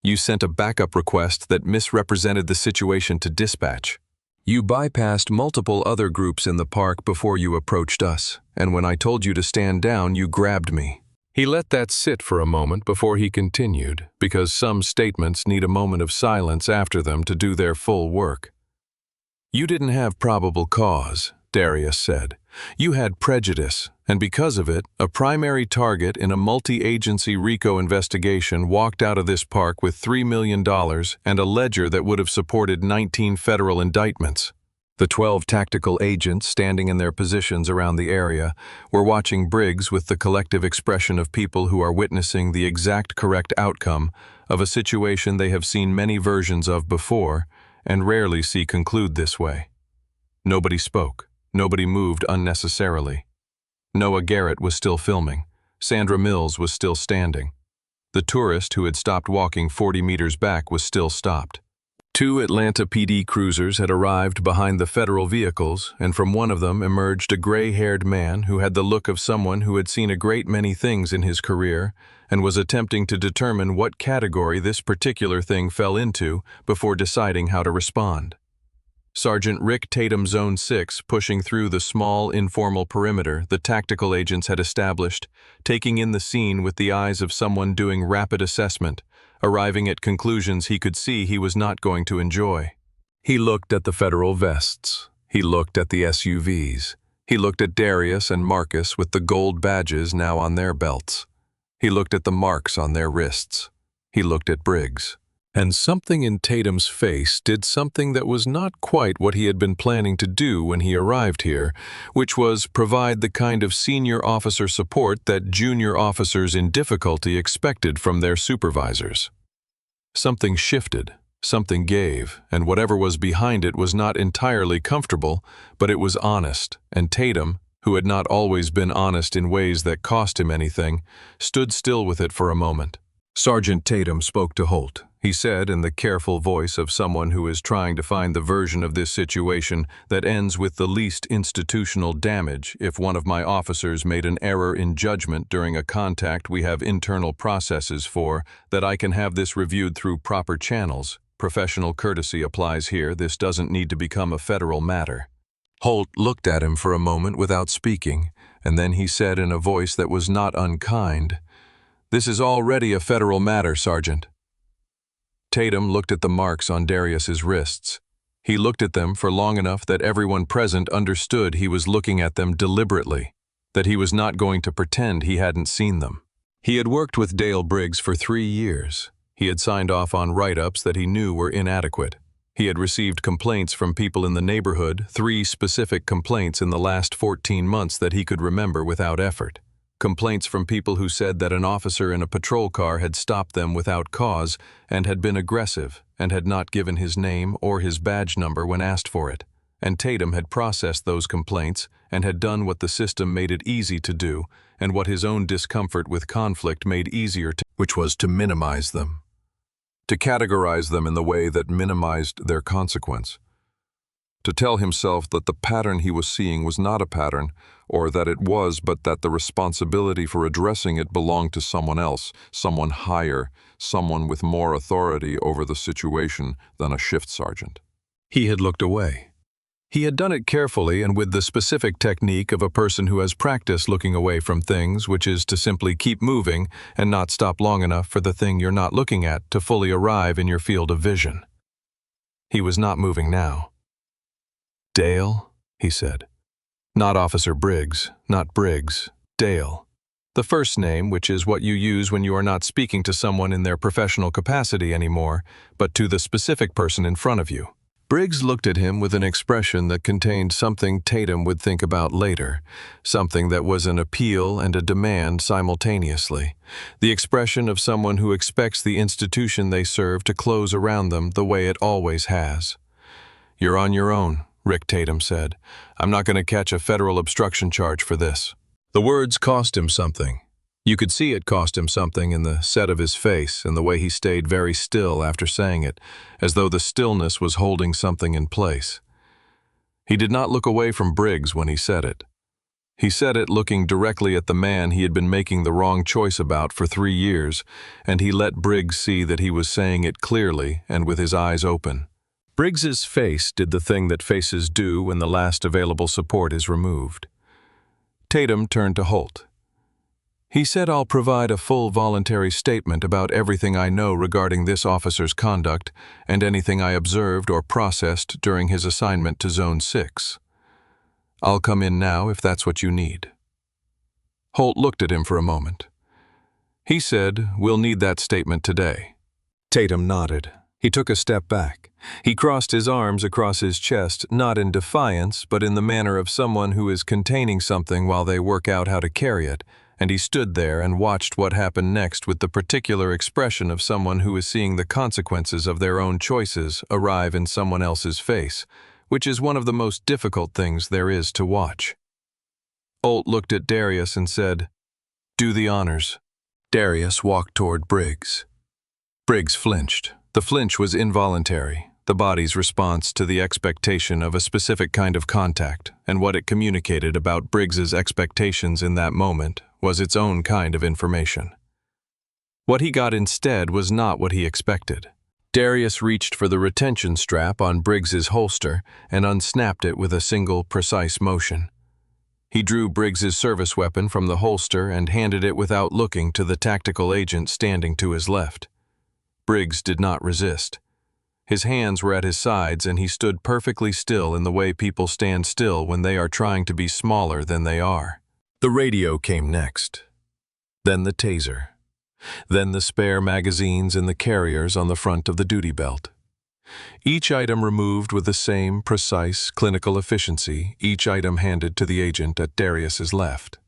You sent a backup request that misrepresented the situation to dispatch. You bypassed multiple other groups in the park before you approached us, and when I told you to stand down, you grabbed me." He let that sit for a moment before he continued, because some statements need a moment of silence after them to do their full work. "You didn't have probable cause," Darius said. "You had prejudice, and because of it, a primary target in a multi-agency RICO investigation walked out of this park with $3 million and a ledger that would have supported 19 federal indictments. The 12 tactical agents standing in their positions around the area were watching Briggs with the collective expression of people who are witnessing the exact correct outcome of a situation they have seen many versions of before and rarely see conclude this way. Nobody spoke. Nobody moved unnecessarily. Noah Garrett was still filming. Sandra Mills was still standing. The tourist who had stopped walking 40 meters back was still stopped. Two Atlanta PD cruisers had arrived behind the federal vehicles, and from one of them emerged a gray-haired man who had the look of someone who had seen a great many things in his career and was attempting to determine what category this particular thing fell into before deciding how to respond. Sergeant Rick Tatum, Zone 6, pushing through the small, informal perimeter the tactical agents had established, taking in the scene with the eyes of someone doing rapid assessment, arriving at conclusions he could see he was not going to enjoy. He looked at the federal vests. He looked at the SUVs. He looked at Darius and Marcus with the gold badges now on their belts. He looked at the marks on their wrists. He looked at Briggs. And something in Tatum's face did something that was not quite what he had been planning to do when he arrived here, which was provide the kind of senior officer support that junior officers in difficulty expected from their supervisors. Something shifted, something gave, and whatever was behind it was not entirely comfortable, but it was honest, and Tatum, who had not always been honest in ways that cost him anything, stood still with it for a moment. Sergeant Tatum spoke to Holt. He said in the careful voice of someone who is trying to find the version of this situation that ends with the least institutional damage if one of my officers made an error in judgment during a contact we have internal processes for, that I can have this reviewed through proper channels. Professional courtesy applies here. This doesn't need to become a federal matter. Holt looked at him for a moment without speaking, and then he said in a voice that was not unkind, "This is already a federal matter, Sergeant." Tatum looked at the marks on Darius's wrists. He looked at them for long enough that everyone present understood he was looking at them deliberately, that he was not going to pretend he hadn't seen them. He had worked with Dale Briggs for 3 years. He had signed off on write-ups that he knew were inadequate. He had received complaints from people in the neighborhood, 3 specific complaints in the last 14 months that he could remember without effort. Complaints from people who said that an officer in a patrol car had stopped them without cause and had been aggressive and had not given his name or his badge number when asked for it. And Tatum had processed those complaints and had done what the system made it easy to do and what his own discomfort with conflict made easier to, which was to minimize them. To categorize them in the way that minimized their consequence. To tell himself that the pattern he was seeing was not a pattern, or that it was, but that the responsibility for addressing it belonged to someone else, someone higher, someone with more authority over the situation than a shift sergeant. He had looked away. He had done it carefully and with the specific technique of a person who has practiced looking away from things, which is to simply keep moving and not stop long enough for the thing you're not looking at to fully arrive in your field of vision. He was not moving now. "Dale," he said. Not Officer Briggs, not Briggs, Dale. The first name, which is what you use when you are not speaking to someone in their professional capacity anymore, but to the specific person in front of you. Briggs looked at him with an expression that contained something Tatum would think about later, something that was an appeal and a demand simultaneously, the expression of someone who expects the institution they serve to close around them the way it always has. "You're on your own," Rick Tatum said. "I'm not going to catch a federal obstruction charge for this." The words cost him something. You could see it cost him something in the set of his face and the way he stayed very still after saying it, as though the stillness was holding something in place. He did not look away from Briggs when he said it. He said it looking directly at the man he had been making the wrong choice about for 3 years, and he let Briggs see that he was saying it clearly and with his eyes open. Briggs's face did the thing that faces do when the last available support is removed. Tatum turned to Holt. He said, "I'll provide a full voluntary statement about everything I know regarding this officer's conduct and anything I observed or processed during his assignment to Zone 6. I'll come in now if that's what you need." Holt looked at him for a moment. He said, "We'll need that statement today." Tatum nodded. He took a step back. He crossed his arms across his chest, not in defiance, but in the manner of someone who is containing something while they work out how to carry it, and he stood there and watched what happened next with the particular expression of someone who is seeing the consequences of their own choices arrive in someone else's face, which is one of the most difficult things there is to watch. Holt looked at Darius and said, "Do the honors." Darius walked toward Briggs. Briggs flinched. The flinch was involuntary, the body's response to the expectation of a specific kind of contact, and what it communicated about Briggs's expectations in that moment was its own kind of information. What he got instead was not what he expected. Darius reached for the retention strap on Briggs's holster and unsnapped it with a single, precise motion. He drew Briggs's service weapon from the holster and handed it without looking to the tactical agent standing to his left. Briggs did not resist. His hands were at his sides and he stood perfectly still in the way people stand still when they are trying to be smaller than they are. The radio came next. Then the taser. Then the spare magazines in the carriers on the front of the duty belt. Each item removed with the same precise clinical efficiency, each item handed to the agent at Darius's left.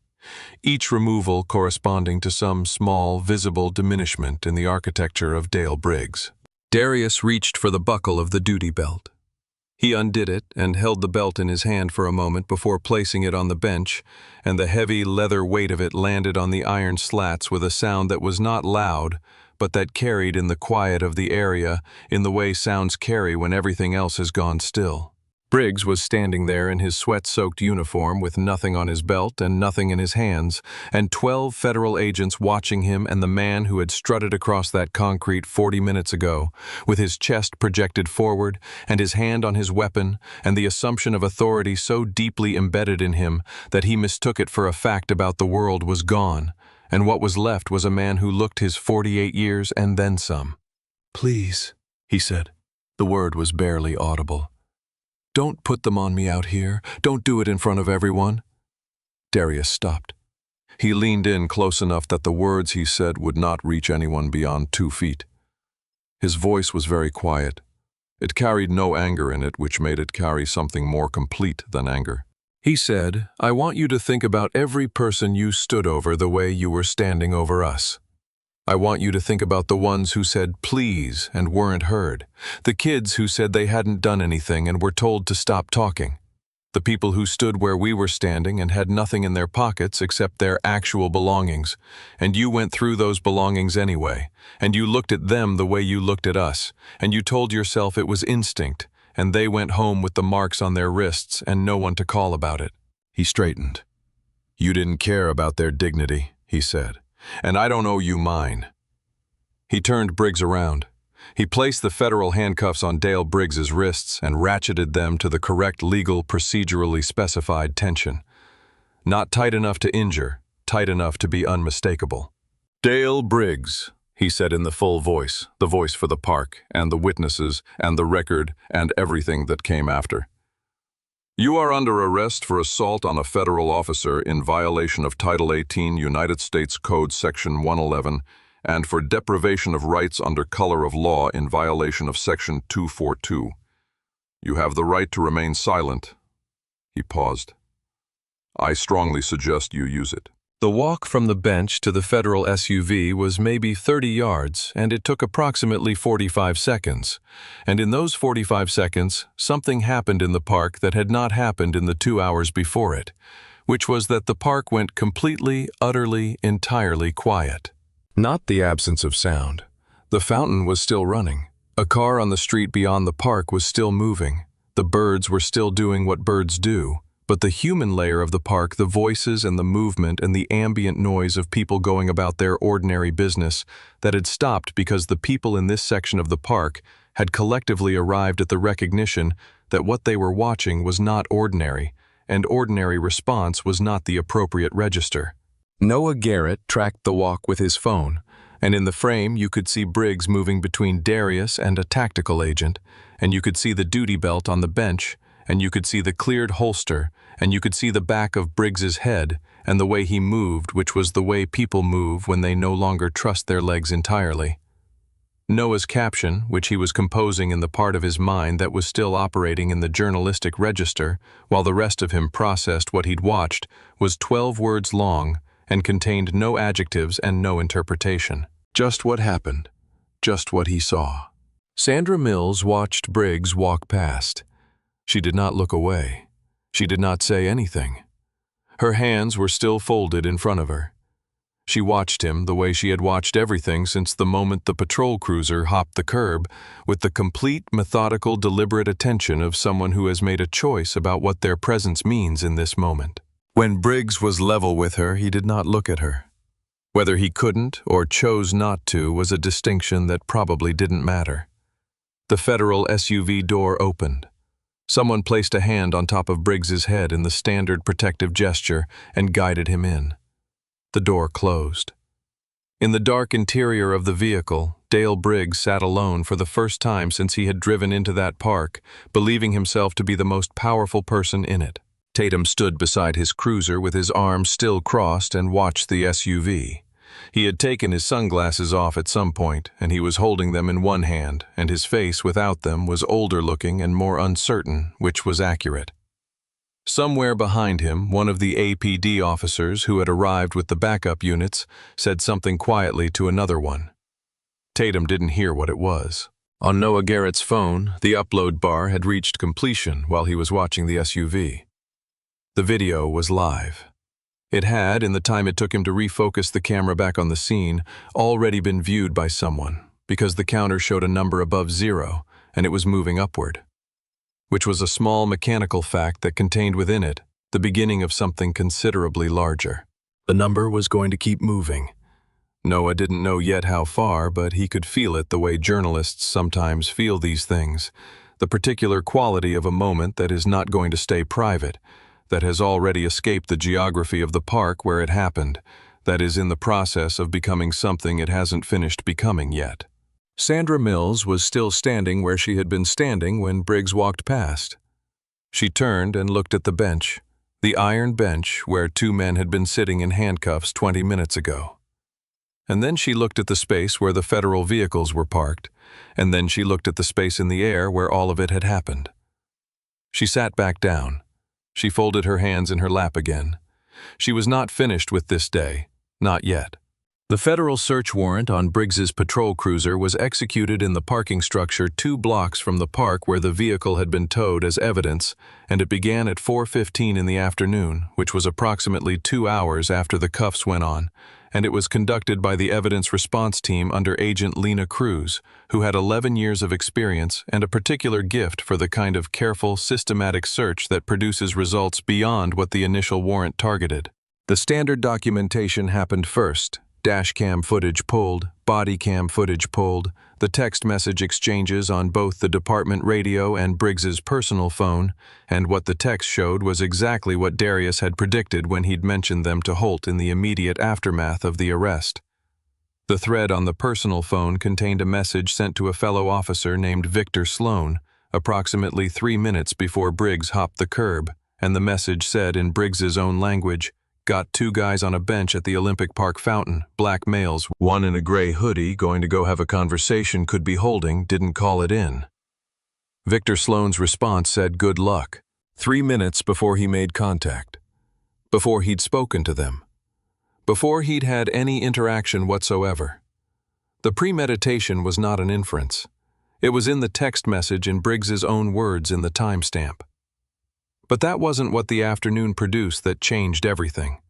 Each removal corresponding to some small, visible diminishment in the architecture of Dale Briggs. Darius reached for the buckle of the duty belt. He undid it and held the belt in his hand for a moment before placing it on the bench, and the heavy leather weight of it landed on the iron slats with a sound that was not loud, but that carried in the quiet of the area in the way sounds carry when everything else has gone still. Briggs was standing there in his sweat-soaked uniform with nothing on his belt and nothing in his hands, and 12 federal agents watching him and the man who had strutted across that concrete 40 minutes ago, with his chest projected forward and his hand on his weapon and the assumption of authority so deeply embedded in him that he mistook it for a fact about the world was gone, and what was left was a man who looked his 48 years and then some. "Please," he said. The word was barely audible. "Don't put them on me out here. Don't do it in front of everyone." Darius stopped. He leaned in close enough that the words he said would not reach anyone beyond 2 feet. His voice was very quiet. It carried no anger in it, which made it carry something more complete than anger. He said, "I want you to think about every person you stood over the way you were standing over us. I want you to think about the ones who said please and weren't heard, the kids who said they hadn't done anything and were told to stop talking, the people who stood where we were standing and had nothing in their pockets except their actual belongings, and you went through those belongings anyway, and you looked at them the way you looked at us, and you told yourself it was instinct, and they went home with the marks on their wrists and no one to call about it." He straightened. "You didn't care about their dignity," he said. "And I don't owe you mine." He turned Briggs around. He placed the federal handcuffs on Dale Briggs's wrists and ratcheted them to the correct legal, procedurally specified tension. Not tight enough to injure, tight enough to be unmistakable. "Dale Briggs," he said in the full voice, the voice for the park, and the witnesses, and the record, and everything that came after. "You are under arrest for assault on a federal officer in violation of Title 18 United States Code Section 111 and for deprivation of rights under color of law in violation of Section 242. You have the right to remain silent." He paused. "I strongly suggest you use it." The walk from the bench to the federal SUV was maybe 30 yards, and it took approximately 45 seconds. And in those 45 seconds, something happened in the park that had not happened in the 2 hours before it, which was that the park went completely, utterly, entirely quiet. Not the absence of sound. The fountain was still running. A car on the street beyond the park was still moving. The birds were still doing what birds do. But the human layer of the park, the voices and the movement and the ambient noise of people going about their ordinary business, that had stopped because the people in this section of the park had collectively arrived at the recognition that what they were watching was not ordinary, and ordinary response was not the appropriate register. Noah Garrett tracked the walk with his phone, and in the frame you could see Briggs moving between Darius and a tactical agent, and you could see the duty belt on the bench, and you could see the cleared holster, and you could see the back of Briggs's head and the way he moved, which was the way people move when they no longer trust their legs entirely. Noah's caption, which he was composing in the part of his mind that was still operating in the journalistic register while the rest of him processed what he'd watched, was 12 words long and contained no adjectives and no interpretation. Just what happened. Just what he saw. Sandra Mills watched Briggs walk past. She did not look away. She did not say anything. Her hands were still folded in front of her. She watched him the way she had watched everything since the moment the patrol cruiser hopped the curb, with the complete, methodical, deliberate attention of someone who has made a choice about what their presence means in this moment. When Briggs was level with her, he did not look at her. Whether he couldn't or chose not to was a distinction that probably didn't matter. The federal SUV door opened. Someone placed a hand on top of Briggs's head in the standard protective gesture and guided him in. The door closed. In the dark interior of the vehicle, Dale Briggs sat alone for the first time since he had driven into that park, believing himself to be the most powerful person in it. Tatum stood beside his cruiser with his arms still crossed and watched the SUV. He had taken his sunglasses off at some point, and he was holding them in one hand, and his face without them was older-looking and more uncertain, which was accurate. Somewhere behind him, one of the APD officers who had arrived with the backup units said something quietly to another one. Tatum didn't hear what it was. On Noah Garrett's phone, the upload bar had reached completion while he was watching the SUV. The video was live. It had, in the time it took him to refocus the camera back on the scene, already been viewed by someone, because the counter showed a number above 0, and it was moving upward, which was a small mechanical fact that contained within it the beginning of something considerably larger. The number was going to keep moving. Noah didn't know yet how far, but he could feel it the way journalists sometimes feel these things, the particular quality of a moment that is not going to stay private, that has already escaped the geography of the park where it happened, that is in the process of becoming something it hasn't finished becoming yet. Sandra Mills was still standing where she had been standing when Briggs walked past. She turned and looked at the bench, the iron bench where 2 men had been sitting in handcuffs 20 minutes ago. And then she looked at the space where the federal vehicles were parked, and then she looked at the space in the air where all of it had happened. She sat back down. She folded her hands in her lap again. She was not finished with this day, not yet. The federal search warrant on Briggs's patrol cruiser was executed in the parking structure 2 blocks from the park where the vehicle had been towed as evidence, and it began at 4:15 in the afternoon, which was approximately 2 hours after the cuffs went on, and it was conducted by the evidence response team under Agent Lena Cruz, who had 11 years of experience and a particular gift for the kind of careful, systematic search that produces results beyond what the initial warrant targeted. The standard documentation happened first. Dash cam footage pulled, body cam footage pulled, the text message exchanges on both the department radio and Briggs's personal phone, and what the text showed was exactly what Darius had predicted when he'd mentioned them to Holt in the immediate aftermath of the arrest. The thread on the personal phone contained a message sent to a fellow officer named Victor Sloan, approximately 3 minutes before Briggs hopped the curb, and the message said in Briggs's own language, "Got 2 guys on a bench at the Olympic Park fountain, black males, one in a gray hoodie going to go have a conversation, could be holding, didn't call it in." Victor Sloan's response said good luck, 3 minutes before he made contact, before he'd spoken to them, before he'd had any interaction whatsoever. The premeditation was not an inference. It was in the text message in Briggs's own words in the timestamp. But that wasn't what the afternoon produced that changed everything.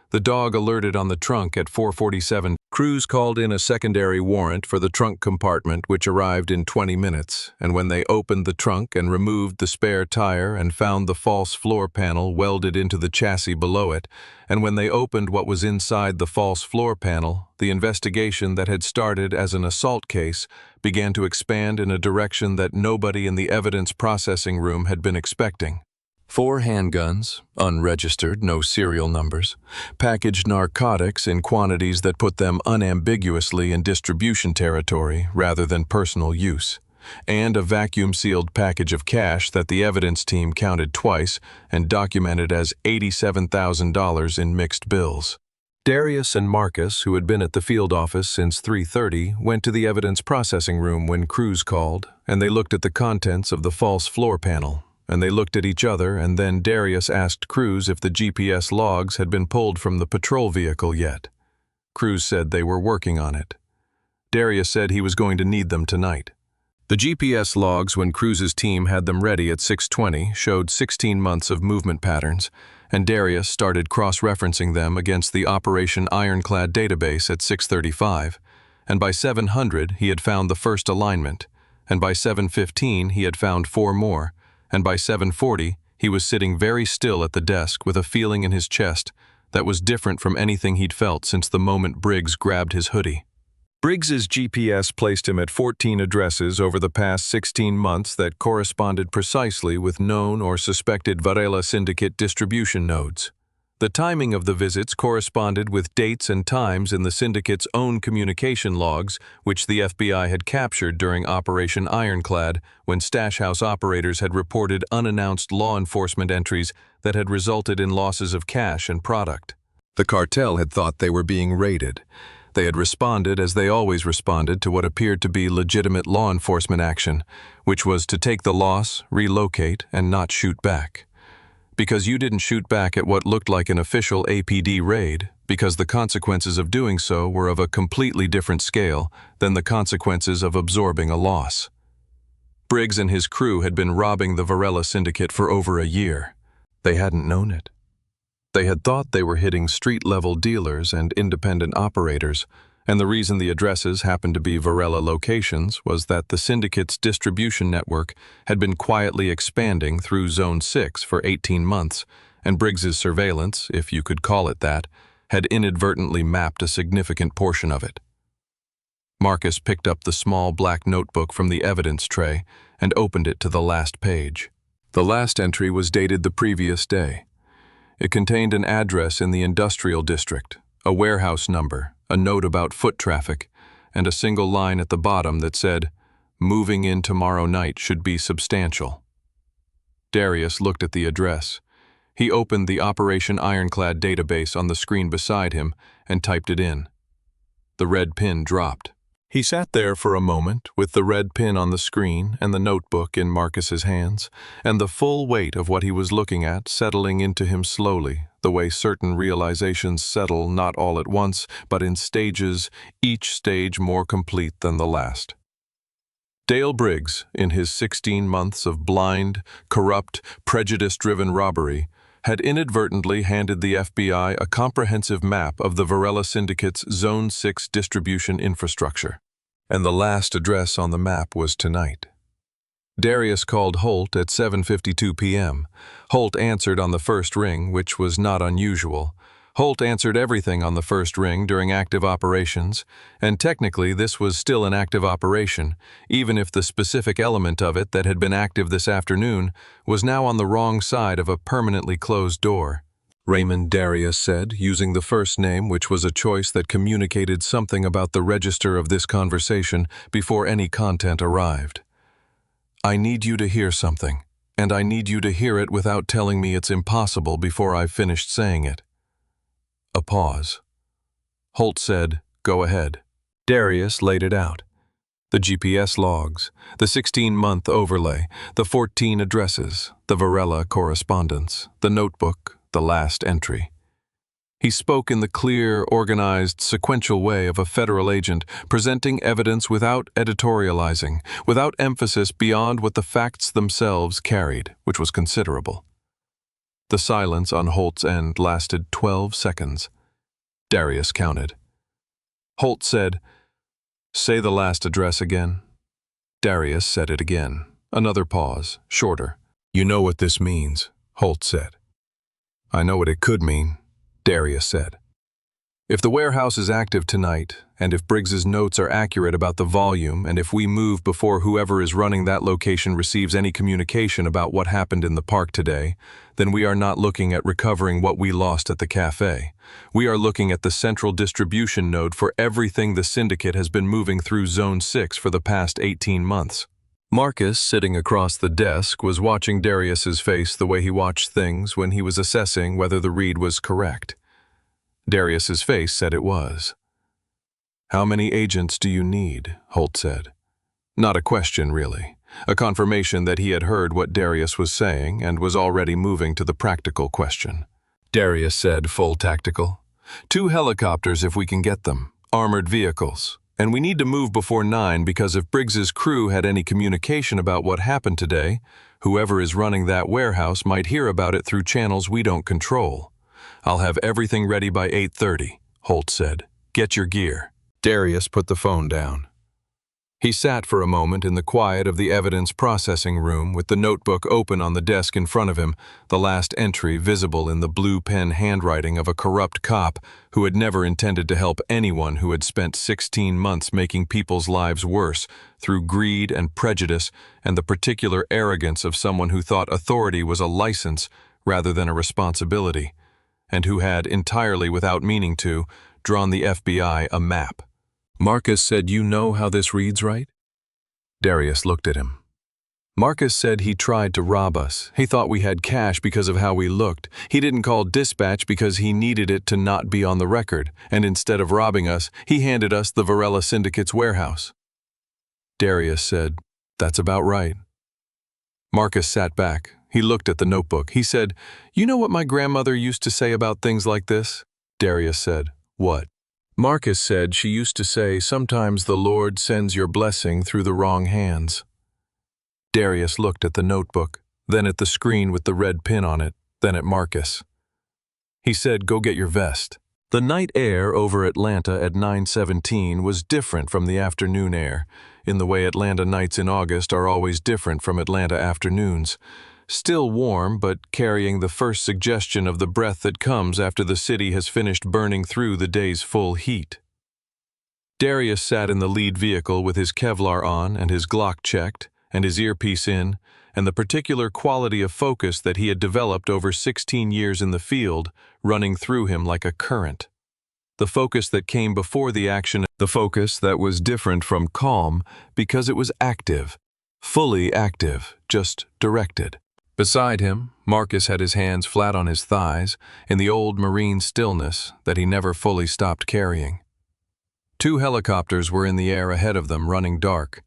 The dog alerted on the trunk at 4:47. Cruz called in a secondary warrant for the trunk compartment, which arrived in 20 minutes, and when they opened the trunk and removed the spare tire and found the false floor panel welded into the chassis below it, and when they opened what was inside the false floor panel, the investigation that had started as an assault case began to expand in a direction that nobody in the evidence processing room had been expecting. 4 handguns, unregistered, no serial numbers, packaged narcotics in quantities that put them unambiguously in distribution territory rather than personal use, and a vacuum-sealed package of cash that the evidence team counted twice and documented as $87,000 in mixed bills. Darius and Marcus, who had been at the field office since 3:30, went to the evidence processing room when Cruz called, and they looked at the contents of the false floor panel. And they looked at each other, and then Darius asked Cruz if the GPS logs had been pulled from the patrol vehicle yet. Cruz said they were working on it. Darius said he was going to need them tonight. The GPS logs, when Cruz's team had them ready at 6:20, showed 16 months of movement patterns, and Darius started cross-referencing them against the Operation Ironclad database at 6:35, and by 700 he had found the first alignment, and by 7:15 he had found 4 more, and by 7:40 he was sitting very still at the desk with a feeling in his chest that was different from anything he'd felt since the moment Briggs grabbed his hoodie. Briggs's GPS placed him at 14 addresses over the past 16 months that corresponded precisely with known or suspected Varela Syndicate distribution nodes. The timing of the visits corresponded with dates and times in the syndicate's own communication logs, which the FBI had captured during Operation Ironclad, when stash house operators had reported unannounced law enforcement entries that had resulted in losses of cash and product. The cartel had thought they were being raided. They had responded as they always responded to what appeared to be legitimate law enforcement action, which was to take the loss, relocate, and not shoot back. Because you didn't shoot back at what looked like an official APD raid, because the consequences of doing so were of a completely different scale than the consequences of absorbing a loss. Briggs and his crew had been robbing the Varela Syndicate for over a year. They hadn't known it. They had thought they were hitting street-level dealers and independent operators, and the reason the addresses happened to be Varela locations was that the syndicate's distribution network had been quietly expanding through Zone 6 for 18 months, and Briggs's surveillance, if you could call it that, had inadvertently mapped a significant portion of it. Marcus picked up the small black notebook from the evidence tray and opened it to the last page. The last entry was dated the previous day. It contained an address in the industrial district, a warehouse number, a note about foot traffic, and a single line at the bottom that said, "Moving in tomorrow night should be substantial." Darius looked at the address. He opened the Operation Ironclad database on the screen beside him and typed it in. The red pin dropped. He sat there for a moment with the red pin on the screen and the notebook in Marcus's hands, and the full weight of what he was looking at settling into him slowly, the way certain realizations settle not all at once, but in stages, each stage more complete than the last. Dale Briggs, in his 16 months of blind, corrupt, prejudice-driven robbery, had inadvertently handed the FBI a comprehensive map of the Varela Syndicate's Zone 6 distribution infrastructure. And the last address on the map was tonight. Darius called Holt at 7:52 p.m. Holt answered on the first ring, which was not unusual. Holt answered everything on the first ring during active operations, and technically this was still an active operation, even if the specific element of it that had been active this afternoon was now on the wrong side of a permanently closed door. Raymond, Darius said, using the first name, which was a choice that communicated something about the register of this conversation before any content arrived. "I need you to hear something, and I need you to hear it without telling me it's impossible before I've finished saying it." A pause. Holt said, "Go ahead." Darius laid it out. The GPS logs, the 16-month overlay, the 14 addresses, the Varela correspondence, the notebook, the last entry. He spoke in the clear, organized, sequential way of a federal agent, presenting evidence without editorializing, without emphasis beyond what the facts themselves carried, which was considerable. The silence on Holt's end lasted 12 seconds. Darius counted. Holt said, "Say the last address again." Darius said it again. Another pause, shorter. "You know what this means," Holt said. "I know what it could mean," Darius said. "If the warehouse is active tonight, and if Briggs's notes are accurate about the volume, and if we move before whoever is running that location receives any communication about what happened in the park today, then we are not looking at recovering what we lost at the cafe. We are looking at the central distribution node for everything the syndicate has been moving through Zone 6 for the past 18 months. Marcus, sitting across the desk, was watching Darius's face the way he watched things when he was assessing whether the read was correct. Darius's face said it was. "How many agents do you need?" Holt said. Not a question, really. A confirmation that he had heard what Darius was saying and was already moving to the practical question. Darius said, full tactical. 2 helicopters if we can get them, armored vehicles. And we need to move before 9 because if Briggs's crew had any communication about what happened today, Whoever is running that warehouse might hear about it through channels we don't control. I'll have everything ready by 8:30, Holt said. Get your gear. Darius put the phone down. He sat for a moment in the quiet of the evidence processing room with the notebook open on the desk in front of him, the last entry visible in the blue pen handwriting of a corrupt cop who had never intended to help anyone who had spent 16 months making people's lives worse through greed and prejudice and the particular arrogance of someone who thought authority was a license rather than a responsibility, and who had, entirely without meaning to, drawn the FBI a map. Marcus said, "You know how this reads, right?" Darius looked at him. Marcus said he tried to rob us. He thought we had cash because of how we looked. He didn't call dispatch because he needed it to not be on the record, and instead of robbing us, he handed us the Varela Syndicate's warehouse. Darius said, "That's about right." Marcus sat back. He looked at the notebook. He said, "You know what my grandmother used to say about things like this?" Darius said, "What?" Marcus said she used to say, "Sometimes the Lord sends your blessing through the wrong hands." Darius looked at the notebook, then at the screen with the red pin on it, then at Marcus. He said, "Go get your vest." The night air over Atlanta at 9:17 was different from the afternoon air, in the way Atlanta nights in August are always different from Atlanta afternoons. Still warm, but carrying the first suggestion of the breath that comes after the city has finished burning through the day's full heat. Darius sat in the lead vehicle with his Kevlar on and his Glock checked and his earpiece in, and the particular quality of focus that he had developed over 16 years in the field running through him like a current. The focus that came before the action, the focus that was different from calm because it was active, fully active, just directed. Beside him, Marcus had his hands flat on his thighs in the old Marine stillness that he never fully stopped carrying. 2 helicopters were in the air ahead of them, running dark.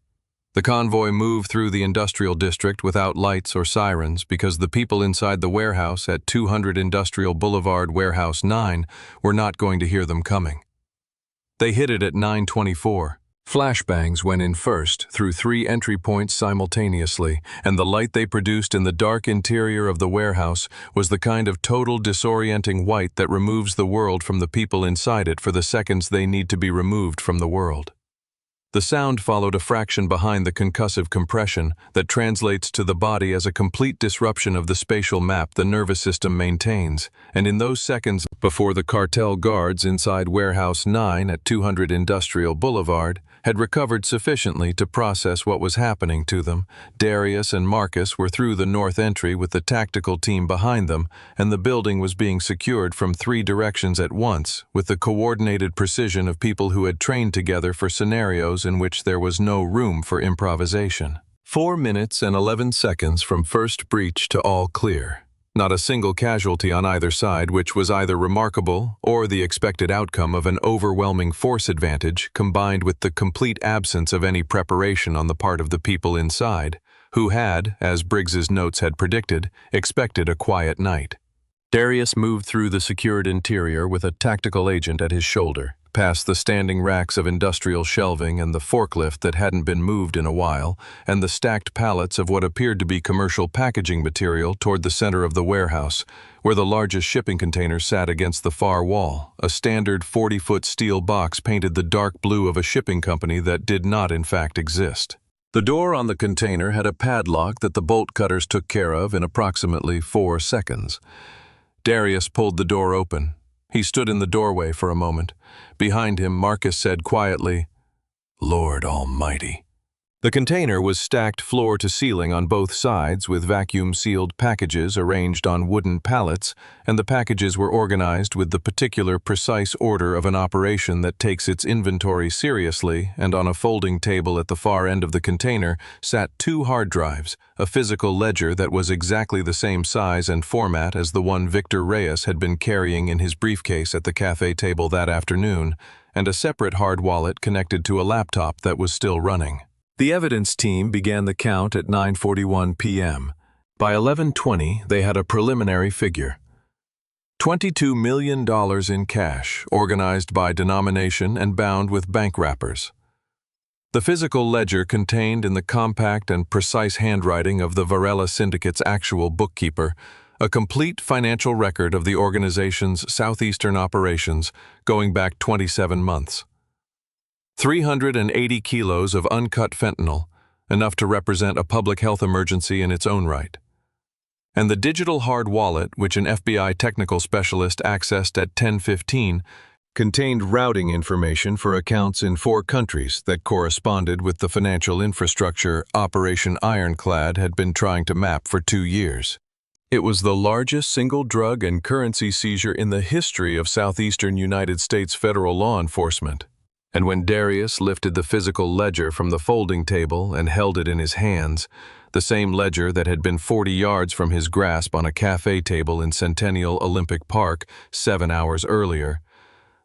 The convoy moved through the industrial district without lights or sirens because the people inside the warehouse at 200 Industrial Boulevard Warehouse 9 were not going to hear them coming. They hit it at 9:24. Flashbangs went in first through 3 entry points simultaneously, and the light they produced in the dark interior of the warehouse was the kind of total disorienting white that removes the world from the people inside it for the seconds they need to be removed from the world. The sound followed a fraction behind the concussive compression that translates to the body as a complete disruption of the spatial map the nervous system maintains, and in those seconds before the cartel guards inside Warehouse 9 at 200 Industrial Boulevard had recovered sufficiently to process what was happening to them, Darius and Marcus were through the north entry with the tactical team behind them, and the building was being secured from 3 directions at once with the coordinated precision of people who had trained together for scenarios in which there was no room for improvisation. 4 minutes and 11 seconds from first breach to all clear. Not a single casualty on either side, which was either remarkable or the expected outcome of an overwhelming force advantage combined with the complete absence of any preparation on the part of the people inside, who had, as Briggs's notes had predicted, expected a quiet night. Darius moved through the secured interior with a tactical agent at his shoulder, past the standing racks of industrial shelving and the forklift that hadn't been moved in a while, and the stacked pallets of what appeared to be commercial packaging material toward the center of the warehouse, where the largest shipping container sat against the far wall, a standard 40-foot steel box painted the dark blue of a shipping company that did not in fact exist. The door on the container had a padlock that the bolt cutters took care of in approximately 4 seconds. Darius pulled the door open. He stood in the doorway for a moment. Behind him, Marcus said quietly, "Lord Almighty." The container was stacked floor to ceiling on both sides with vacuum-sealed packages arranged on wooden pallets, and the packages were organized with the particular precise order of an operation that takes its inventory seriously, and on a folding table at the far end of the container sat 2 hard drives, a physical ledger that was exactly the same size and format as the one Victor Reyes had been carrying in his briefcase at the cafe table that afternoon, and a separate hard wallet connected to a laptop that was still running. The evidence team began the count at 9:41 p.m. By 11:20, they had a preliminary figure. $22 million in cash, organized by denomination and bound with bank wrappers. The physical ledger contained in the compact and precise handwriting of the Varela Syndicate's actual bookkeeper, a complete financial record of the organization's southeastern operations going back 27 months. 380 kilos of uncut fentanyl, enough to represent a public health emergency in its own right. And the digital hard wallet, which an FBI technical specialist accessed at 10:15, contained routing information for accounts in 4 countries that corresponded with the financial infrastructure Operation Ironclad had been trying to map for 2 years. It was the largest single drug and currency seizure in the history of southeastern United States federal law enforcement. And when Darius lifted the physical ledger from the folding table and held it in his hands, the same ledger that had been 40 yards from his grasp on a cafe table in Centennial Olympic Park 7 hours earlier,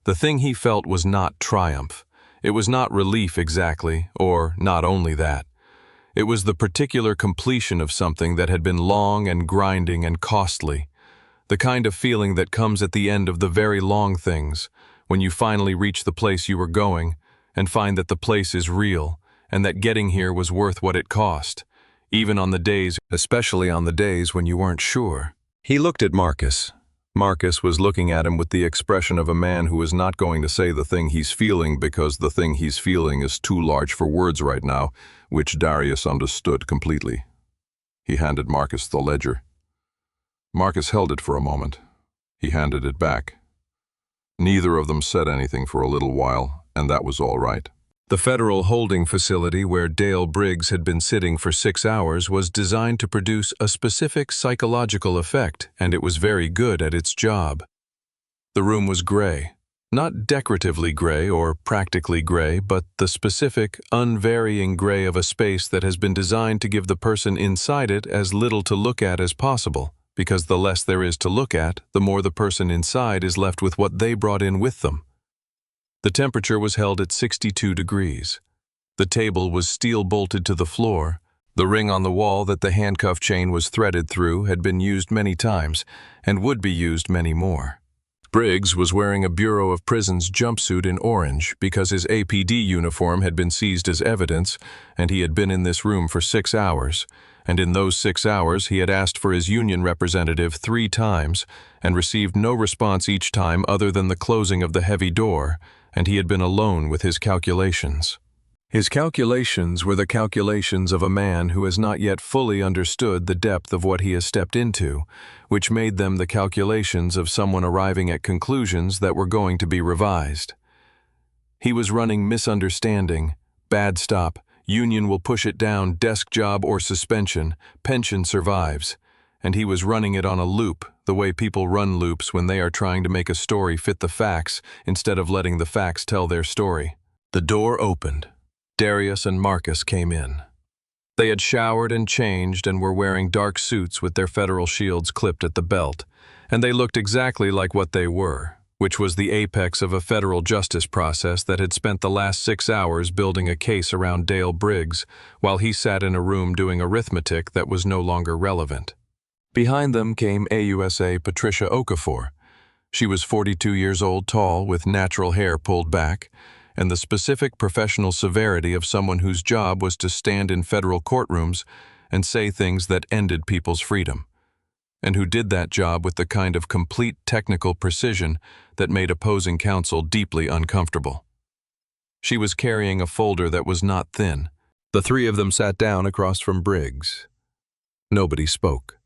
the thing he felt was not triumph. It was not relief exactly, or not only that. It was the particular completion of something that had been long and grinding and costly, the kind of feeling that comes at the end of the very long things, when you finally reach the place you were going and find that the place is real and that getting here was worth what it cost, even on the days, especially on the days when you weren't sure. He looked at Marcus. Marcus was looking at him with the expression of a man who is not going to say the thing he's feeling because the thing he's feeling is too large for words right now, which Darius understood completely. He handed Marcus the ledger. Marcus held it for a moment. He handed it back. Neither of them said anything for a little while, and that was all right. The federal holding facility where Dale Briggs had been sitting for 6 hours was designed to produce a specific psychological effect, and it was very good at its job. The room was gray. Not decoratively gray or practically gray, but the specific, unvarying gray of a space that has been designed to give the person inside it as little to look at as possible, because the less there is to look at, the more the person inside is left with what they brought in with them. The temperature was held at 62 degrees. The table was steel-bolted to the floor. The ring on the wall that the handcuff chain was threaded through had been used many times and would be used many more. Briggs was wearing a Bureau of Prisons jumpsuit in orange because his APD uniform had been seized as evidence, and he had been in this room for 6 hours, and in those 6 hours he had asked for his union representative 3 times and received no response each time other than the closing of the heavy door, and he had been alone with his calculations. His calculations were the calculations of a man who has not yet fully understood the depth of what he has stepped into, which made them the calculations of someone arriving at conclusions that were going to be revised. He was running misunderstanding, bad stop, union will push it down, desk job or suspension, pension survives, and he was running it on a loop, the way people run loops when they are trying to make a story fit the facts instead of letting the facts tell their story. The door opened. Darius and Marcus came in. They had showered and changed and were wearing dark suits with their federal shields clipped at the belt, and they looked exactly like what they were, which was the apex of a federal justice process that had spent the last 6 hours building a case around Dale Briggs, while he sat in a room doing arithmetic that was no longer relevant. Behind them came AUSA Patricia Okafor. She was 42 years old, tall, with natural hair pulled back, and the specific professional severity of someone whose job was to stand in federal courtrooms and say things that ended people's freedom, and who did that job with the kind of complete technical precision that made opposing counsel deeply uncomfortable. She was carrying a folder that was not thin. The 3 of them sat down across from Briggs. Nobody spoke.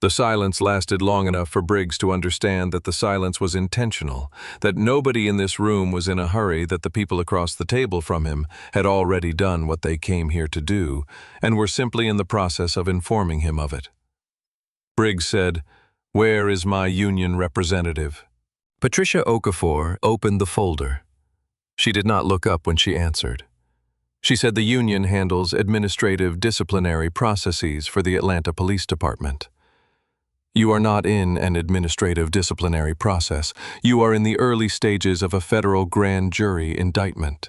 The silence lasted long enough for Briggs to understand that the silence was intentional, that nobody in this room was in a hurry, that the people across the table from him had already done what they came here to do, and were simply in the process of informing him of it. Briggs said, "Where is my union representative?" Patricia Okafor opened the folder. She did not look up when she answered. She said the union handles administrative disciplinary processes for the Atlanta Police Department. You are not in an administrative disciplinary process. You are in the early stages of a federal grand jury indictment.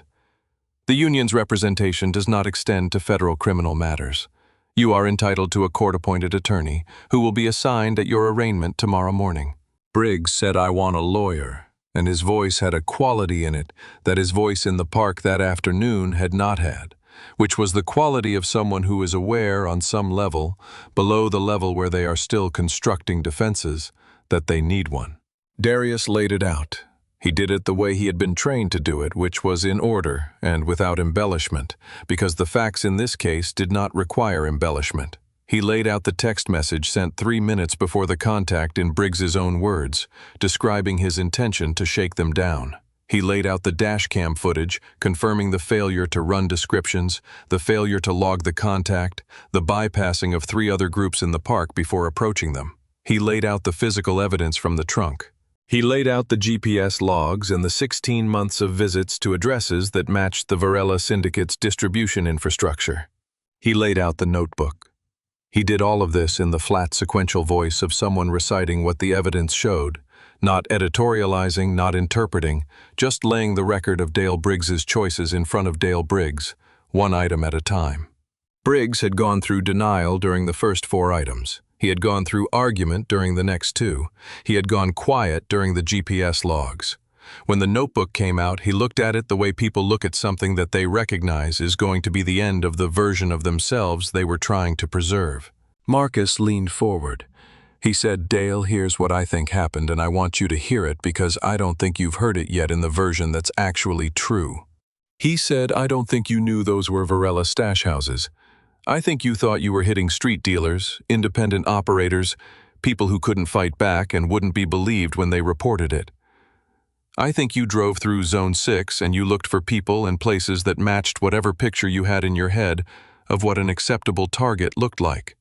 The union's representation does not extend to federal criminal matters. You are entitled to a court-appointed attorney who will be assigned at your arraignment tomorrow morning. Briggs said, "I want a lawyer." and his voice had a quality in it that his voice in the park that afternoon had not had, which was the quality of someone who is aware on some level, below the level where they are still constructing defenses, that they need one. Darius laid it out. He did it the way he had been trained to do it, which was in order and without embellishment, because the facts in this case did not require embellishment. He laid out the text message sent 3 minutes before the contact in Briggs's own words, describing his intention to shake them down. He laid out the dashcam footage, confirming the failure to run descriptions, the failure to log the contact, the bypassing of 3 other groups in the park before approaching them. He laid out the physical evidence from the trunk. He laid out the GPS logs and the 16 months of visits to addresses that matched the Varela Syndicate's distribution infrastructure. He laid out the notebook. He did all of this in the flat sequential voice of someone reciting what the evidence showed, not editorializing, not interpreting, just laying the record of Dale Briggs's choices in front of Dale Briggs, one item at a time. Briggs had gone through denial during the first 4 items. He had gone through argument during the next 2. He had gone quiet during the GPS logs. When the notebook came out, he looked at it the way people look at something that they recognize is going to be the end of the version of themselves they were trying to preserve. Marcus leaned forward. He said, "Dale, here's what I think happened, and I want you to hear it because I don't think you've heard it yet in the version that's actually true." He said, "I don't think you knew those were Varela stash houses. I think you thought you were hitting street dealers, independent operators, people who couldn't fight back and wouldn't be believed when they reported it. I think you drove through Zone 6 and you looked for people and places that matched whatever picture you had in your head of what an acceptable target looked like.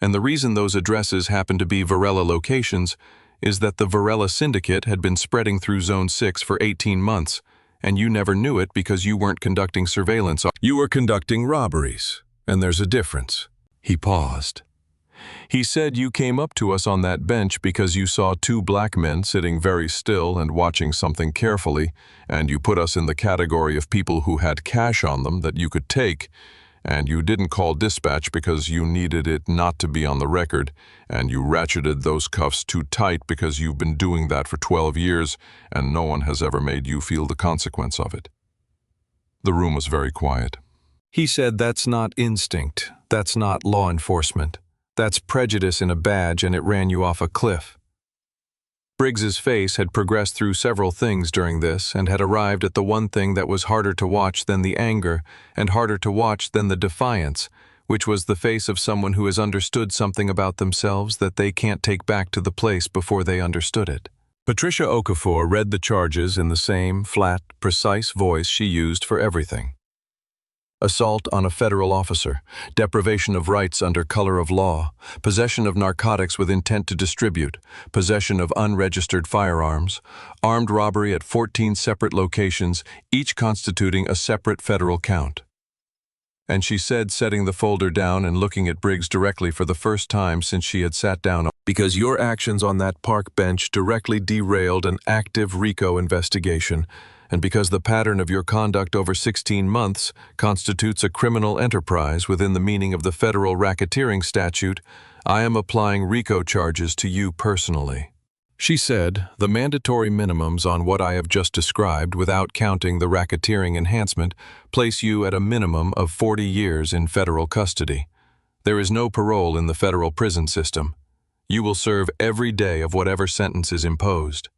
And the reason those addresses happened to be Varela locations is that the Varela Syndicate had been spreading through Zone 6 for 18 months, and you never knew it because you weren't conducting surveillance. You were conducting robberies. And there's a difference." He paused. He said, "You came up to us on that bench because you saw 2 black men sitting very still and watching something carefully, and you put us in the category of people who had cash on them that you could take, and you didn't call dispatch because you needed it not to be on the record, and you ratcheted those cuffs too tight because you've been doing that for 12 years, and no one has ever made you feel the consequence of it." The room was very quiet. He said, "That's not instinct. That's not law enforcement. That's prejudice in a badge, and it ran you off a cliff." Briggs's face had progressed through several things during this and had arrived at the one thing that was harder to watch than the anger and harder to watch than the defiance, which was the face of someone who has understood something about themselves that they can't take back to the place before they understood it. Patricia Okafor read the charges in the same flat, precise voice she used for everything. Assault on a federal officer, deprivation of rights under color of law, possession of narcotics with intent to distribute, possession of unregistered firearms, armed robbery at 14 separate locations, each constituting a separate federal count. And she said, setting the folder down and looking at Briggs directly for the first time since she had sat down, "Because your actions on that park bench directly derailed an active RICO investigation, and because the pattern of your conduct over 16 months constitutes a criminal enterprise within the meaning of the federal racketeering statute, I am applying RICO charges to you personally." She said, "The mandatory minimums on what I have just described, without counting the racketeering enhancement, place you at a minimum of 40 years in federal custody. There is no parole in the federal prison system. You will serve every day of whatever sentence is imposed."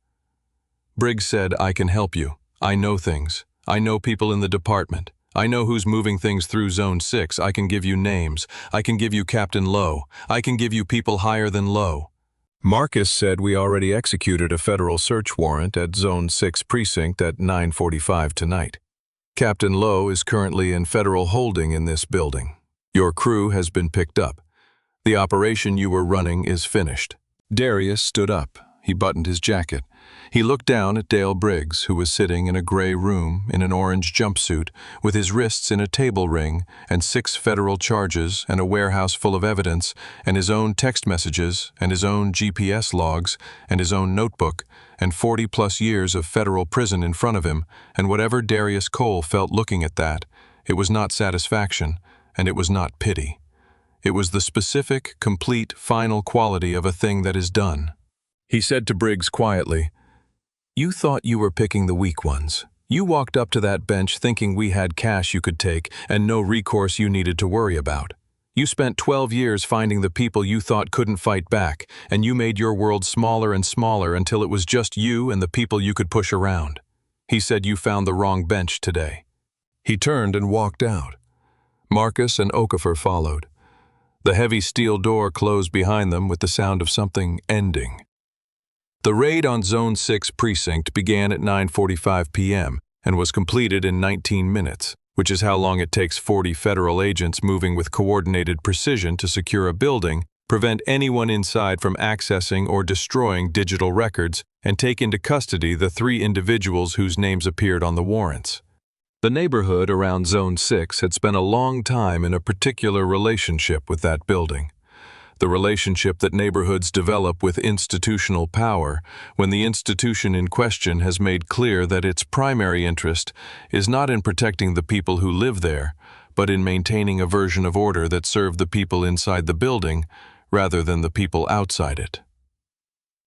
Briggs said, "I can help you. I know things. I know people in the department. I know who's moving things through Zone 6. I can give you names. I can give you Captain Lowe. I can give you people higher than Lowe." Marcus said, "We already executed a federal search warrant at Zone 6 precinct at 9:45 tonight. Captain Lowe is currently in federal holding in this building. Your crew has been picked up. The operation you were running is finished." Darius stood up. He buttoned his jacket. He looked down at Dale Briggs, who was sitting in a gray room in an orange jumpsuit, with his wrists in a table ring, and 6 federal charges, and a warehouse full of evidence, and his own text messages, and his own GPS logs, and his own notebook, and 40-plus years of federal prison in front of him, and whatever Darius Cole felt looking at that, it was not satisfaction, and it was not pity. It was the specific, complete, final quality of a thing that is done. He said to Briggs quietly, You thought you were picking the weak ones. You walked up to that bench thinking we had cash you could take and no recourse you needed to worry about. You spent 12 years finding the people you thought couldn't fight back, and you made your world smaller and smaller until it was just you and the people you could push around. He said you found the wrong bench today. He turned and walked out. Marcus and Okafor followed. The heavy steel door closed behind them with the sound of something ending. The raid on Zone 6 precinct began at 9:45 p.m. and was completed in 19 minutes, which is how long it takes 40 federal agents moving with coordinated precision to secure a building, prevent anyone inside from accessing or destroying digital records, and take into custody the 3 individuals whose names appeared on the warrants. The neighborhood around Zone 6 had spent a long time in a particular relationship with that building. The relationship that neighborhoods develop with institutional power when the institution in question has made clear that its primary interest is not in protecting the people who live there, but in maintaining a version of order that served the people inside the building rather than the people outside it.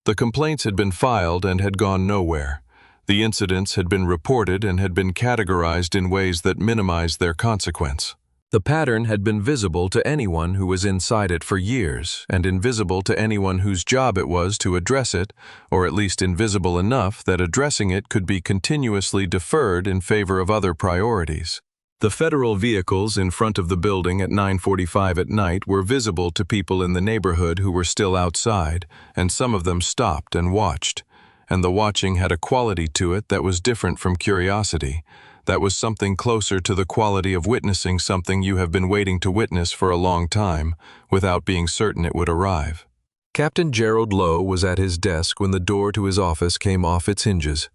The complaints had been filed and had gone nowhere. The incidents had been reported and had been categorized in ways that minimized their consequence. The pattern had been visible to anyone who was inside it for years, and invisible to anyone whose job it was to address it, or at least invisible enough that addressing it could be continuously deferred in favor of other priorities. The federal vehicles in front of the building at 9:45 at night were visible to people in the neighborhood who were still outside, and some of them stopped and watched. And the watching had a quality to it that was different from curiosity. That was something closer to the quality of witnessing something you have been waiting to witness for a long time, without being certain it would arrive. Captain Gerald Lowe was at his desk when the door to his office came off its hinges.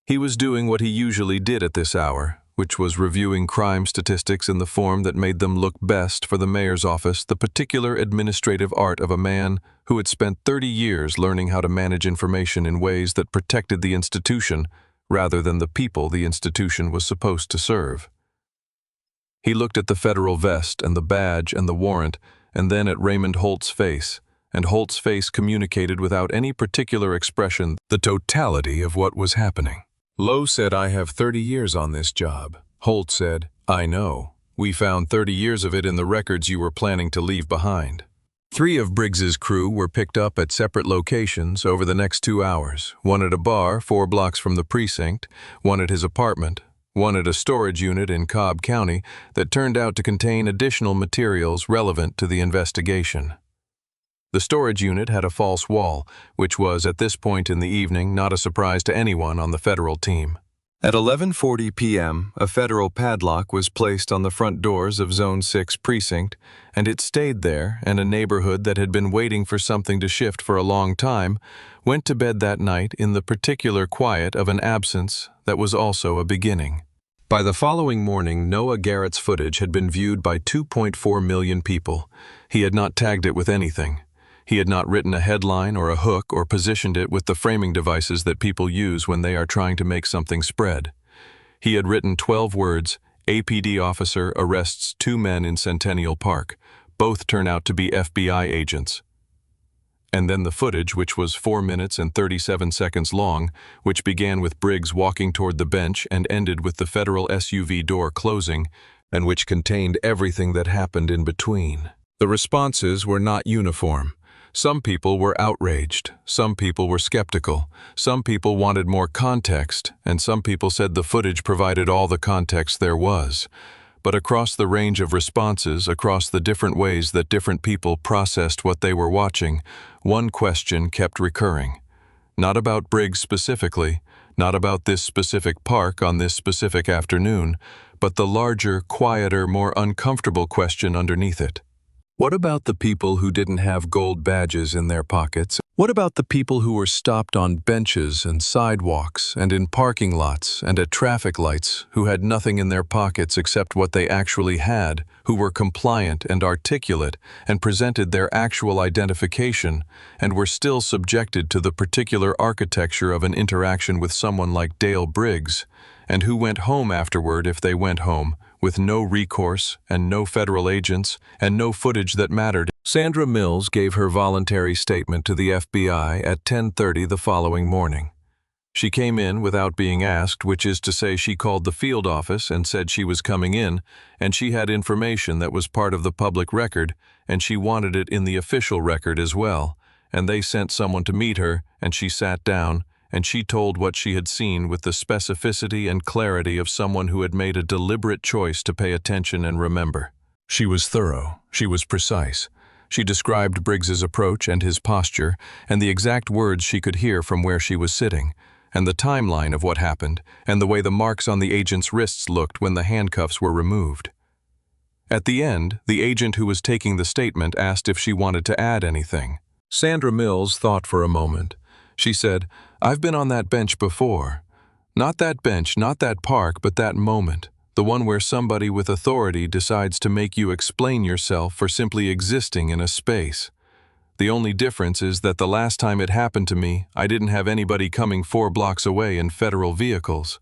He was doing what he usually did at this hour, which was reviewing crime statistics in the form that made them look best for the mayor's office, the particular administrative art of a man who had spent 30 years learning how to manage information in ways that protected the institution rather than the people the institution was supposed to serve. He looked at the federal vest and the badge and the warrant, and then at Raymond Holt's face, and Holt's face communicated without any particular expression the totality of what was happening. Lowe said, "I have 30 years on this job." Holt said, "I know. We found 30 years of it in the records you were planning to leave behind." 3 of Briggs's crew were picked up at separate locations over the next 2 hours, one at a bar 4 blocks from the precinct, one at his apartment, one at a storage unit in Cobb County that turned out to contain additional materials relevant to the investigation. The storage unit had a false wall, which was, at this point in the evening, not a surprise to anyone on the federal team. At 11:40 p.m., a federal padlock was placed on the front doors of Zone 6 precinct, and it stayed there, and a neighborhood that had been waiting for something to shift for a long time went to bed that night in the particular quiet of an absence that was also a beginning. By the following morning, Noah Garrett's footage had been viewed by 2.4 million people. He had not tagged it with anything. He had not written a headline or a hook or positioned it with the framing devices that people use when they are trying to make something spread. He had written 12 words, "APD officer arrests 2 men in Centennial Park. Both turn out to be FBI agents." And then the footage, which was 4 minutes and 37 seconds long, which began with Briggs walking toward the bench and ended with the federal SUV door closing, and which contained everything that happened in between. The responses were not uniform. Some people were outraged, some people were skeptical, some people wanted more context, and some people said the footage provided all the context there was. But across the range of responses, across the different ways that different people processed what they were watching, one question kept recurring. Not about Briggs specifically, not about this specific park on this specific afternoon, but the larger, quieter, more uncomfortable question underneath it. What about the people who didn't have gold badges in their pockets? What about the people who were stopped on benches and sidewalks and in parking lots and at traffic lights, who had nothing in their pockets except what they actually had, who were compliant and articulate and presented their actual identification and were still subjected to the particular architecture of an interaction with someone like Dale Briggs, and who went home afterward if they went home, with no recourse and no federal agents and no footage that mattered? Sandra Mills gave her voluntary statement to the FBI at 10:30 the following morning. She came in without being asked, which is to say she called the field office and said she was coming in, and she had information that was part of the public record, and she wanted it in the official record as well, and they sent someone to meet her, and she sat down, and she told what she had seen with the specificity and clarity of someone who had made a deliberate choice to pay attention and remember. She was thorough, she was precise. She described Briggs's approach and his posture, and the exact words she could hear from where she was sitting, and the timeline of what happened, and the way the marks on the agent's wrists looked when the handcuffs were removed. At the end, the agent who was taking the statement asked if she wanted to add anything. Sandra Mills thought for a moment. She said, "I've been on that bench before. Not that bench, not that park, but that moment. The one where somebody with authority decides to make you explain yourself for simply existing in a space. The only difference is that the last time it happened to me, I didn't have anybody coming 4 blocks away in federal vehicles."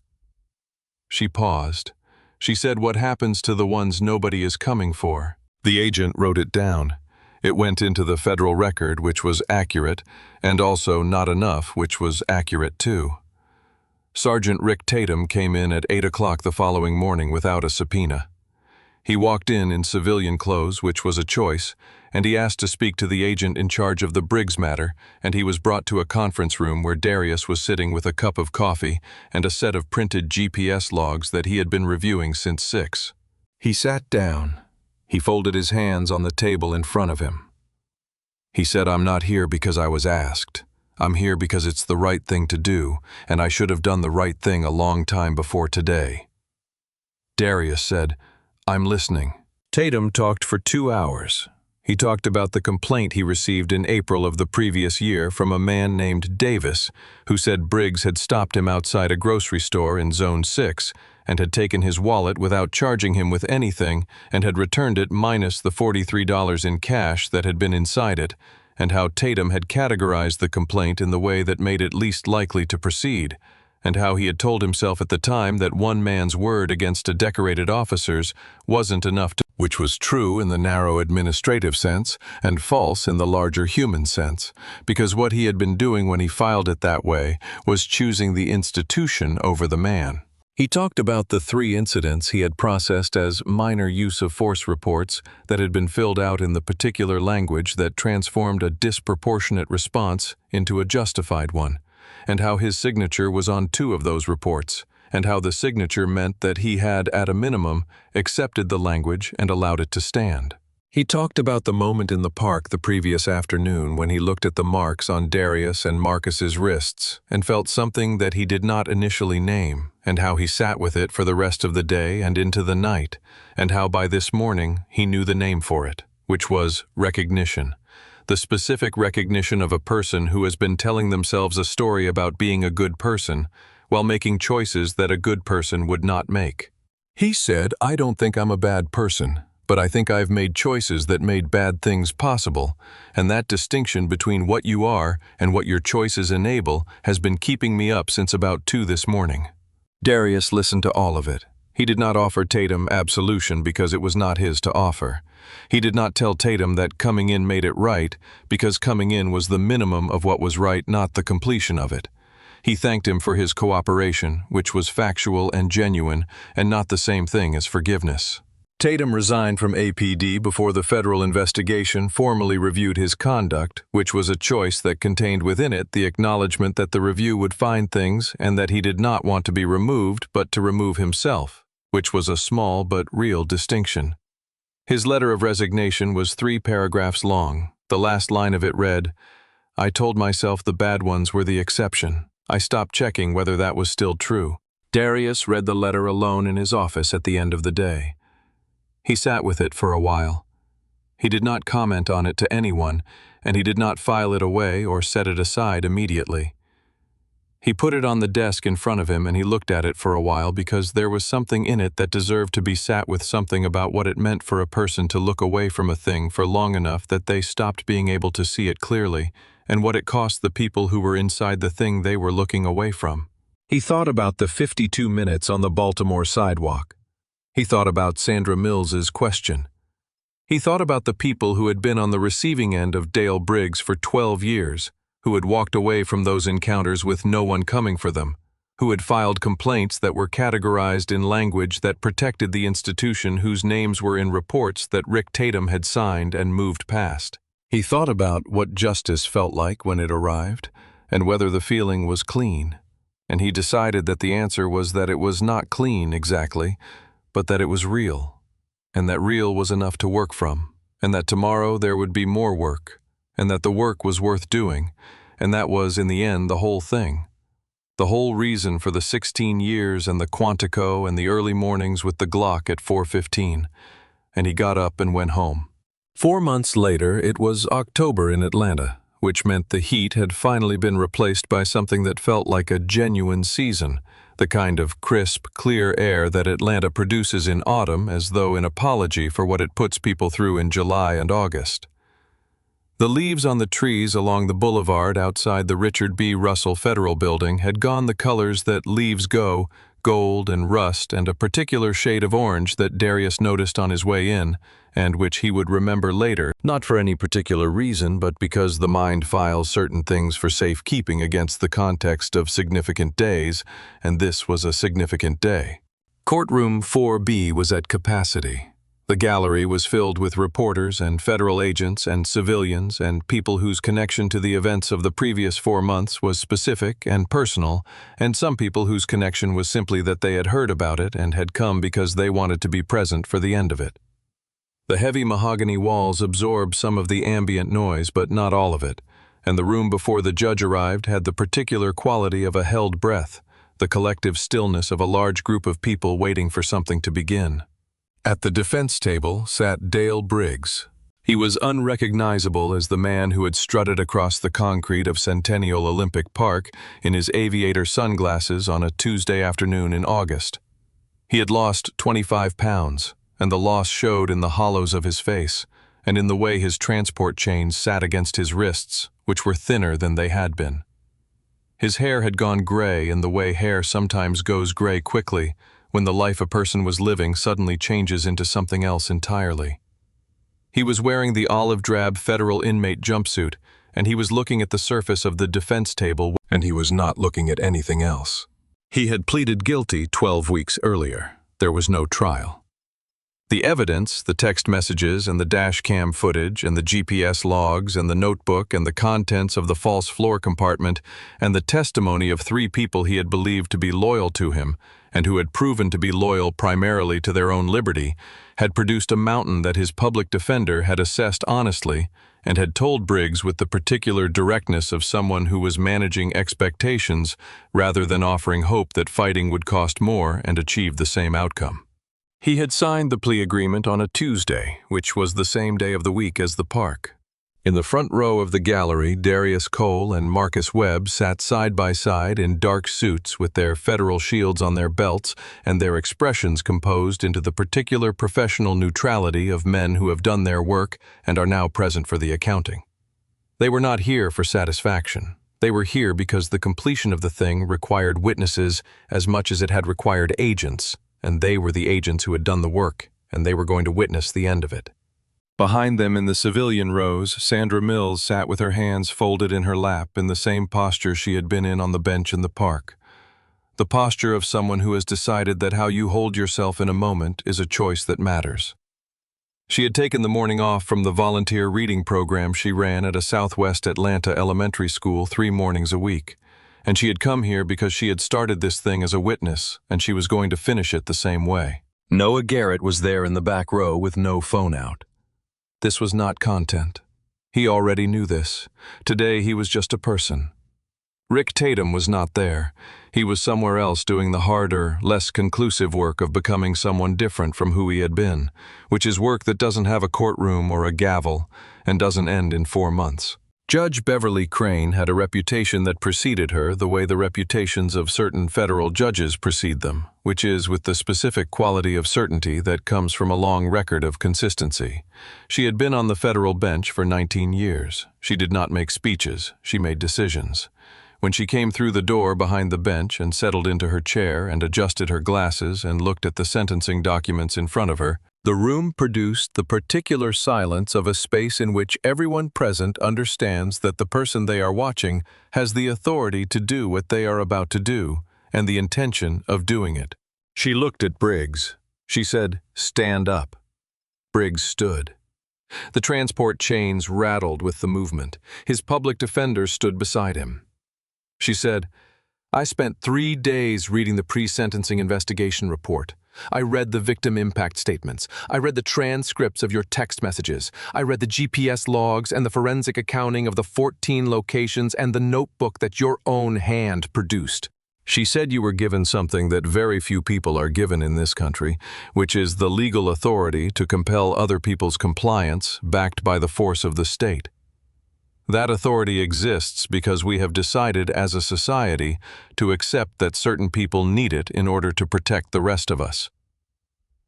She paused. She said, "What happens to the ones nobody is coming for?" The agent wrote it down. It went into the federal record, which was accurate, and also not enough, which was accurate too. Sergeant Rick Tatum came in at 8 o'clock the following morning without a subpoena. He walked in civilian clothes, which was a choice, and he asked to speak to the agent in charge of the Briggs matter, and he was brought to a conference room where Darius was sitting with a cup of coffee and a set of printed GPS logs that he had been reviewing since 6. He sat down. He folded his hands on the table in front of him. He said, "I'm not here because I was asked. I'm here because it's the right thing to do, and I should have done the right thing a long time before today." Darius said, "I'm listening." Tatum talked for 2 hours. He talked about the complaint he received in April of the previous year from a man named Davis, who said Briggs had stopped him outside a grocery store in Zone 6 and had taken his wallet without charging him with anything and had returned it minus the $43 in cash that had been inside it, and how Tatum had categorized the complaint in the way that made it least likely to proceed, and how he had told himself at the time that one man's word against a decorated officer's wasn't enough to, which was true in the narrow administrative sense and false in the larger human sense, because what he had been doing when he filed it that way was choosing the institution over the man. He talked about the 3 incidents he had processed as minor use of force reports that had been filled out in the particular language that transformed a disproportionate response into a justified one, and how his signature was on 2 of those reports, and how the signature meant that he had, at a minimum, accepted the language and allowed it to stand. He talked about the moment in the park the previous afternoon when he looked at the marks on Darius and Marcus's wrists and felt something that he did not initially name, and how he sat with it for the rest of the day and into the night, and how by this morning he knew the name for it, which was recognition. The specific recognition of a person who has been telling themselves a story about being a good person while making choices that a good person would not make. He said, "I don't think I'm a bad person, but I think I've made choices that made bad things possible, and that distinction between what you are and what your choices enable has been keeping me up since about 2 this morning." Darius listened to all of it. He did not offer Tatum absolution because it was not his to offer. He did not tell Tatum that coming in made it right because coming in was the minimum of what was right, not the completion of it. He thanked him for his cooperation, which was factual and genuine, and not the same thing as forgiveness. Tatum resigned from APD before the federal investigation formally reviewed his conduct, which was a choice that contained within it the acknowledgement that the review would find things and that he did not want to be removed but to remove himself, which was a small but real distinction. His letter of resignation was 3 paragraphs long. The last line of it read, "I told myself the bad ones were the exception. I stopped checking whether that was still true." Darius read the letter alone in his office at the end of the day. He sat with it for a while. He did not comment on it to anyone, and he did not file it away or set it aside immediately. He put it on the desk in front of him and he looked at it for a while because there was something in it that deserved to be sat with, something about what it meant for a person to look away from a thing for long enough that they stopped being able to see it clearly, and what it cost the people who were inside the thing they were looking away from. He thought about the 52 minutes on the Baltimore sidewalk. He thought about Sandra Mills's question. He thought about the people who had been on the receiving end of Dale Briggs for 12 years, who had walked away from those encounters with no one coming for them, who had filed complaints that were categorized in language that protected the institution whose names were in reports that Rick Tatum had signed and moved past. He thought about what justice felt like when it arrived, and whether the feeling was clean, and he decided that the answer was that it was not clean exactly, but that it was real, and that real was enough to work from, and that tomorrow there would be more work, and that the work was worth doing, and that was, in the end, the whole thing. The whole reason for the 16 years and the Quantico and the early mornings with the Glock at 4:15, and he got up and went home. 4 months later, it was October in Atlanta, which meant the heat had finally been replaced by something that felt like a genuine season, the kind of crisp, clear air that Atlanta produces in autumn as though in apology for what it puts people through in July and August. The leaves on the trees along the boulevard outside the Richard B. Russell Federal Building had gone the colors that leaves go, gold and rust and a particular shade of orange that Darius noticed on his way in, and which he would remember later, not for any particular reason, but because the mind files certain things for safekeeping against the context of significant days, and this was a significant day. Courtroom 4B was at capacity. The gallery was filled with reporters and federal agents and civilians and people whose connection to the events of the previous 4 months was specific and personal, and some people whose connection was simply that they had heard about it and had come because they wanted to be present for the end of it. The heavy mahogany walls absorbed some of the ambient noise, but not all of it, and the room before the judge arrived had the particular quality of a held breath, the collective stillness of a large group of people waiting for something to begin. At the defense table sat Dale Briggs. He was unrecognizable as the man who had strutted across the concrete of Centennial Olympic Park in his aviator sunglasses on a Tuesday afternoon in August. He had lost 25 pounds, and the loss showed in the hollows of his face, and in the way his transport chains sat against his wrists, which were thinner than they had been. His hair had gone gray in the way hair sometimes goes gray quickly, when the life a person was living suddenly changes into something else entirely. He was wearing the olive-drab federal inmate jumpsuit, and he was looking at the surface of the defense table, and he was not looking at anything else. He had pleaded guilty 12 weeks earlier. There was no trial. The evidence, the text messages and the dash cam footage and the GPS logs and the notebook and the contents of the false floor compartment and the testimony of 3 people he had believed to be loyal to him and who had proven to be loyal primarily to their own liberty, had produced a mountain that his public defender had assessed honestly and had told Briggs with the particular directness of someone who was managing expectations rather than offering hope that fighting would cost more and achieve the same outcome. He had signed the plea agreement on a Tuesday, which was the same day of the week as the park. In the front row of the gallery, Darius Cole and Marcus Webb sat side by side in dark suits with their federal shields on their belts and their expressions composed into the particular professional neutrality of men who have done their work and are now present for the accounting. They were not here for satisfaction. They were here because the completion of the thing required witnesses as much as it had required agents, and they were the agents who had done the work, and they were going to witness the end of it. Behind them in the civilian rows, Sandra Mills sat with her hands folded in her lap in the same posture she had been in on the bench in the park. The posture of someone who has decided that how you hold yourself in a moment is a choice that matters. She had taken the morning off from the volunteer reading program she ran at a Southwest Atlanta elementary school 3 mornings a week, and she had come here because she had started this thing as a witness, and she was going to finish it the same way. Noah Garrett was there in the back row with no phone out. This was not content. He already knew this. Today he was just a person. Rick Tatum was not there. He was somewhere else doing the harder, less conclusive work of becoming someone different from who he had been, which is work that doesn't have a courtroom or a gavel and doesn't end in 4 months. Judge Beverly Crane had a reputation that preceded her the way the reputations of certain federal judges precede them, which is with the specific quality of certainty that comes from a long record of consistency. She had been on the federal bench for 19 years. She did not make speeches, she made decisions. When she came through the door behind the bench and settled into her chair and adjusted her glasses and looked at the sentencing documents in front of her, The room produced the particular silence of a space in which everyone present understands that the person they are watching has the authority to do what they are about to do and the intention of doing it. She looked at Briggs. She said, "Stand up." Briggs stood. The transport chains rattled with the movement. His public defender stood beside him. She said, "I spent 3 days reading the pre-sentencing investigation report. I read the victim impact statements. I read the transcripts of your text messages. I read the GPS logs and the forensic accounting of the 14 locations and the notebook that your own hand produced." She said you were given something that very few people are given in this country, which is the legal authority to compel other people's compliance backed by the force of the state. That authority exists because we have decided as a society to accept that certain people need it in order to protect the rest of us.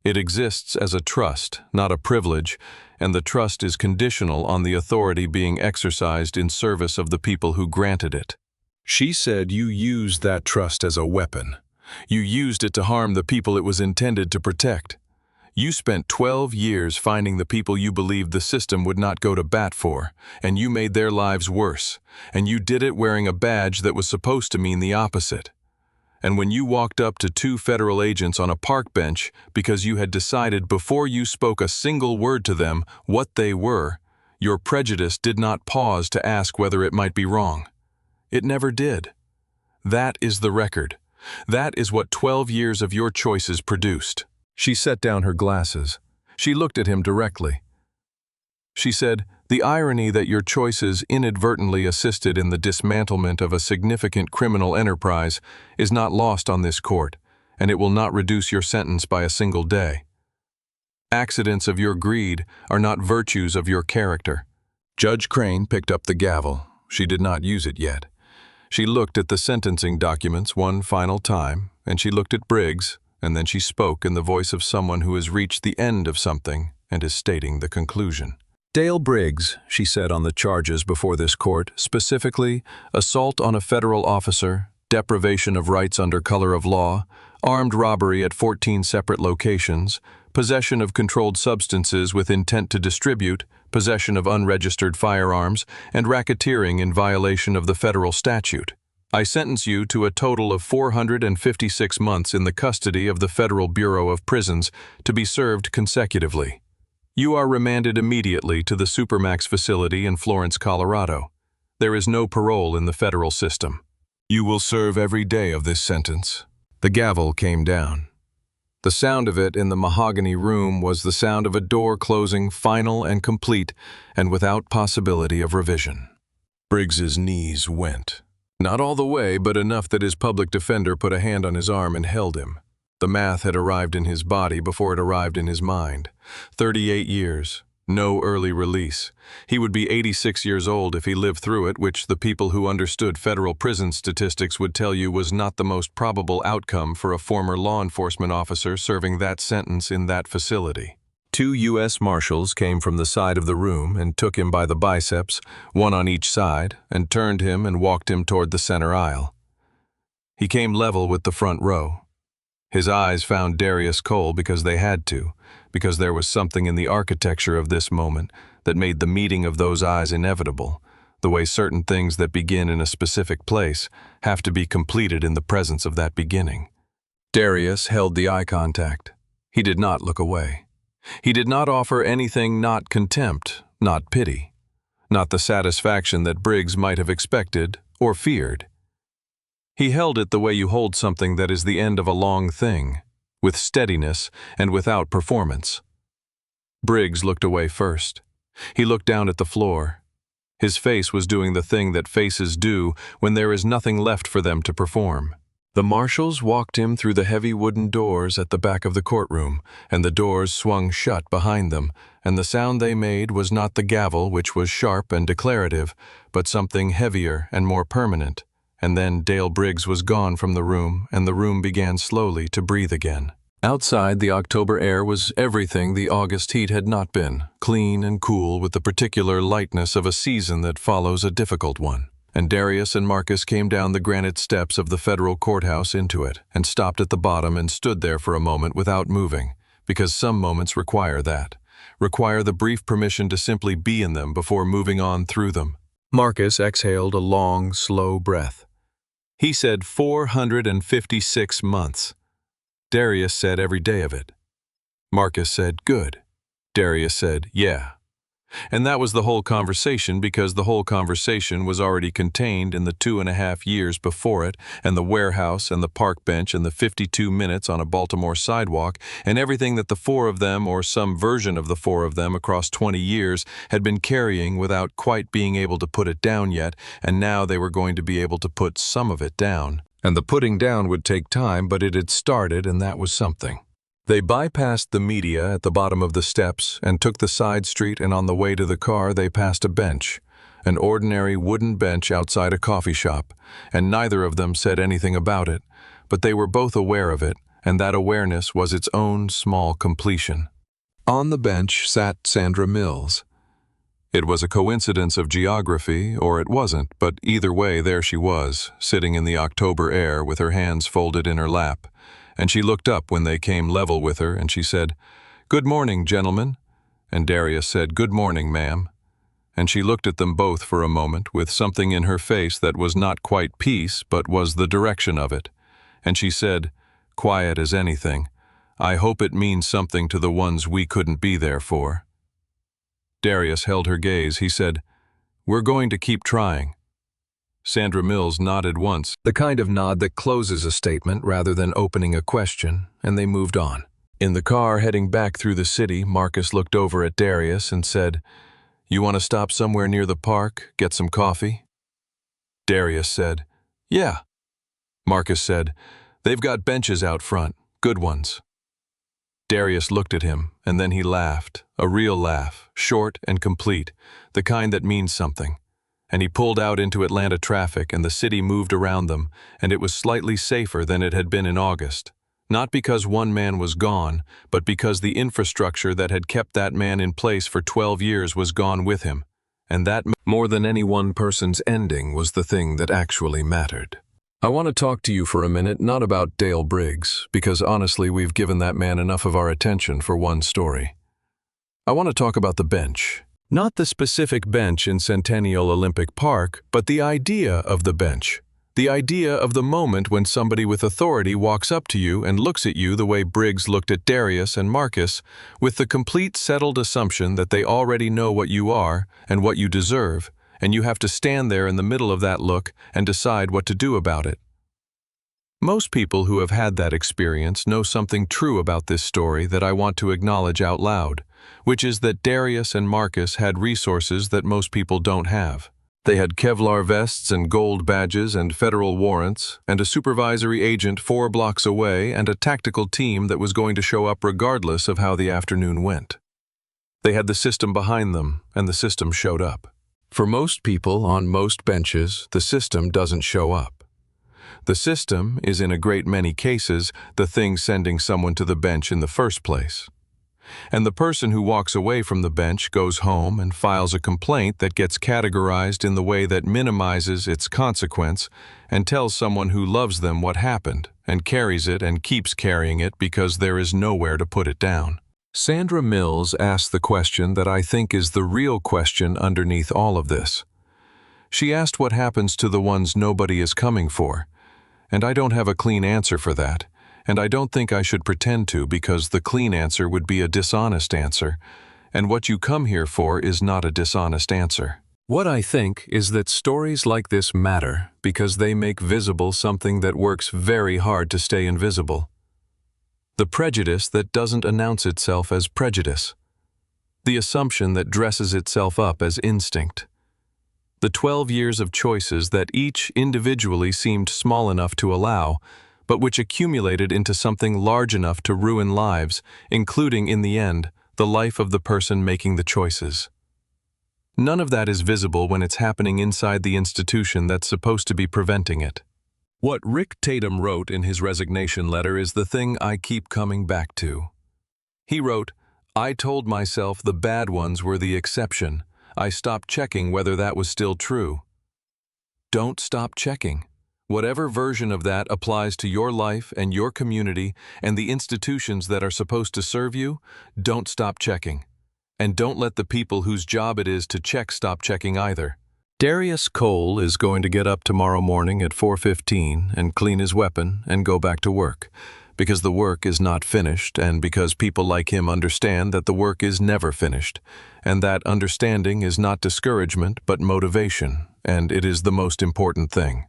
It exists as a trust, not a privilege, and the trust is conditional on the authority being exercised in service of the people who granted it. She said you used that trust as a weapon. You used it to harm the people it was intended to protect. You spent 12 years finding the people you believed the system would not go to bat for, and you made their lives worse, and you did it wearing a badge that was supposed to mean the opposite. And when you walked up to 2 federal agents on a park bench because you had decided before you spoke a single word to them what they were, your prejudice did not pause to ask whether it might be wrong. It never did. That is the record. That is what 12 years of your choices produced. She set down her glasses. She looked at him directly. She said, "The irony that your choices inadvertently assisted in the dismantlement of a significant criminal enterprise is not lost on this court, and it will not reduce your sentence by a single day. Accidents of your greed are not virtues of your character." Judge Crane picked up the gavel. She did not use it yet. She looked at the sentencing documents one final time, and she looked at Briggs, and then she spoke in the voice of someone who has reached the end of something and is stating the conclusion. "Dale Briggs," she said on the charges before this court, specifically, assault on a federal officer, deprivation of rights under color of law, armed robbery at 14 separate locations, possession of controlled substances with intent to distribute, possession of unregistered firearms, and racketeering in violation of the federal statute. I sentence you to a total of 456 months in the custody of the Federal Bureau of Prisons to be served consecutively. You are remanded immediately to the Supermax facility in Florence, Colorado. There is no parole in the federal system. You will serve every day of this sentence." The gavel came down. The sound of it in the mahogany room was the sound of a door closing final and complete and without possibility of revision. Briggs's knees went. Not all the way, but enough that his public defender put a hand on his arm and held him. The math had arrived in his body before it arrived in his mind. 38 years. No early release. He would be 86 years old if he lived through it, which the people who understood federal prison statistics would tell you was not the most probable outcome for a former law enforcement officer serving that sentence in that facility. 2 U.S. Marshals came from the side of the room and took him by the biceps, one on each side, and turned him and walked him toward the center aisle. He came level with the front row. His eyes found Darius Cole because they had to, because there was something in the architecture of this moment that made the meeting of those eyes inevitable, the way certain things that begin in a specific place have to be completed in the presence of that beginning. Darius held the eye contact. He did not look away. He did not offer anything, not contempt, not pity, not the satisfaction that Briggs might have expected or feared. He held it the way you hold something that is the end of a long thing, with steadiness and without performance. Briggs looked away first. He looked down at the floor. His face was doing the thing that faces do when there is nothing left for them to perform. The marshals walked him through the heavy wooden doors at the back of the courtroom, and the doors swung shut behind them, and the sound they made was not the gavel, which was sharp and declarative, but something heavier and more permanent. And then Dale Briggs was gone from the room, and the room began slowly to breathe again. Outside, the October air was everything the August heat had not been, clean and cool with the particular lightness of a season that follows a difficult one. And Darius and Marcus came down the granite steps of the federal courthouse into it, and stopped at the bottom and stood there for a moment without moving, because some moments require that, require the brief permission to simply be in them before moving on through them. Marcus exhaled a long, slow breath. He said 456 months. Darius said every day of it. Marcus said, good. Darius said, yeah. And that was the whole conversation, because the whole conversation was already contained in the 2.5 years before it, and the warehouse and the park bench and the 52 minutes on a Baltimore sidewalk, and everything that the four of them, or some version of the four of them across 20 years, had been carrying without quite being able to put it down yet, and now they were going to be able to put some of it down. And the putting down would take time, but it had started, and that was something. They bypassed the media at the bottom of the steps and took the side street, and on the way to the car they passed a bench, an ordinary wooden bench outside a coffee shop, and neither of them said anything about it, but they were both aware of it, and that awareness was its own small completion. On the bench sat Sandra Mills. It was a coincidence of geography, or it wasn't, but either way there she was, sitting in the October air with her hands folded in her lap. And she looked up when they came level with her, and she said, "Good morning, gentlemen." And Darius said, "Good morning, ma'am." And she looked at them both for a moment with something in her face that was not quite peace, but was the direction of it. And she said, quiet as anything, "I hope it means something to the ones we couldn't be there for." Darius held her gaze. He said, "We're going to keep trying." Sandra Mills nodded once, the kind of nod that closes a statement rather than opening a question, and they moved on. In the car heading back through the city, Marcus looked over at Darius and said, "You want to stop somewhere near the park, get some coffee?" Darius said, "Yeah." Marcus said, "They've got benches out front, good ones." Darius looked at him, and then he laughed, a real laugh, short and complete, the kind that means something. And he pulled out into Atlanta traffic, and the city moved around them, and it was slightly safer than it had been in August. Not because one man was gone, but because the infrastructure that had kept that man in place for 12 years was gone with him. And that, more than any one person's ending, was the thing that actually mattered. I want to talk to you for a minute, not about Dale Briggs, because honestly we've given that man enough of our attention for one story. I want to talk about the bench. Not the specific bench in Centennial Olympic Park, but the idea of the bench. The idea of the moment when somebody with authority walks up to you and looks at you the way Briggs looked at Darius and Marcus, with the complete settled assumption that they already know what you are and what you deserve, and you have to stand there in the middle of that look and decide what to do about it. Most people who have had that experience know something true about this story that I want to acknowledge out loud, which is that Darius and Marcus had resources that most people don't have. They had Kevlar vests and gold badges and federal warrants, and a supervisory agent 4 blocks away, and a tactical team that was going to show up regardless of how the afternoon went. They had the system behind them, and the system showed up. For most people on most benches, the system doesn't show up. The system is, in a great many cases, the thing sending someone to the bench in the first place. And the person who walks away from the bench goes home and files a complaint that gets categorized in the way that minimizes its consequence and tells someone who loves them what happened and carries it and keeps carrying it because there is nowhere to put it down. Sandra Mills asked the question that I think is the real question underneath all of this. She asked what happens to the ones nobody is coming for, and I don't have a clean answer for that. And I don't think I should pretend to, because the clean answer would be a dishonest answer, and what you come here for is not a dishonest answer. What I think is that stories like this matter because they make visible something that works very hard to stay invisible. The prejudice that doesn't announce itself as prejudice. The assumption that dresses itself up as instinct. The 12 years of choices that each individually seemed small enough to allow, but which accumulated into something large enough to ruin lives, including, in the end, the life of the person making the choices. None of that is visible when it's happening inside the institution that's supposed to be preventing it. What Rick Tatum wrote in his resignation letter is the thing I keep coming back to. He wrote, "I told myself the bad ones were the exception. I stopped checking whether that was still true." Don't stop checking. Whatever version of that applies to your life and your community and the institutions that are supposed to serve you, don't stop checking. And don't let the people whose job it is to check stop checking either. Darius Cole is going to get up tomorrow morning at 4:15 and clean his weapon and go back to work, because the work is not finished and because people like him understand that the work is never finished, and that understanding is not discouragement but motivation, and it is the most important thing.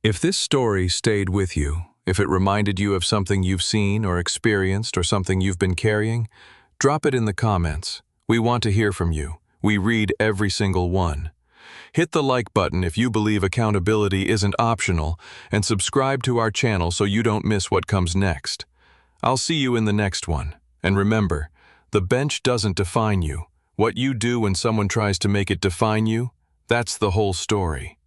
If this story stayed with you, if it reminded you of something you've seen or experienced or something you've been carrying, drop it in the comments. We want to hear from you. We read every single one. Hit the like button if you believe accountability isn't optional, and subscribe to our channel so you don't miss what comes next. I'll see you in the next one. And remember, the bench doesn't define you. What you do when someone tries to make it define you, that's the whole story.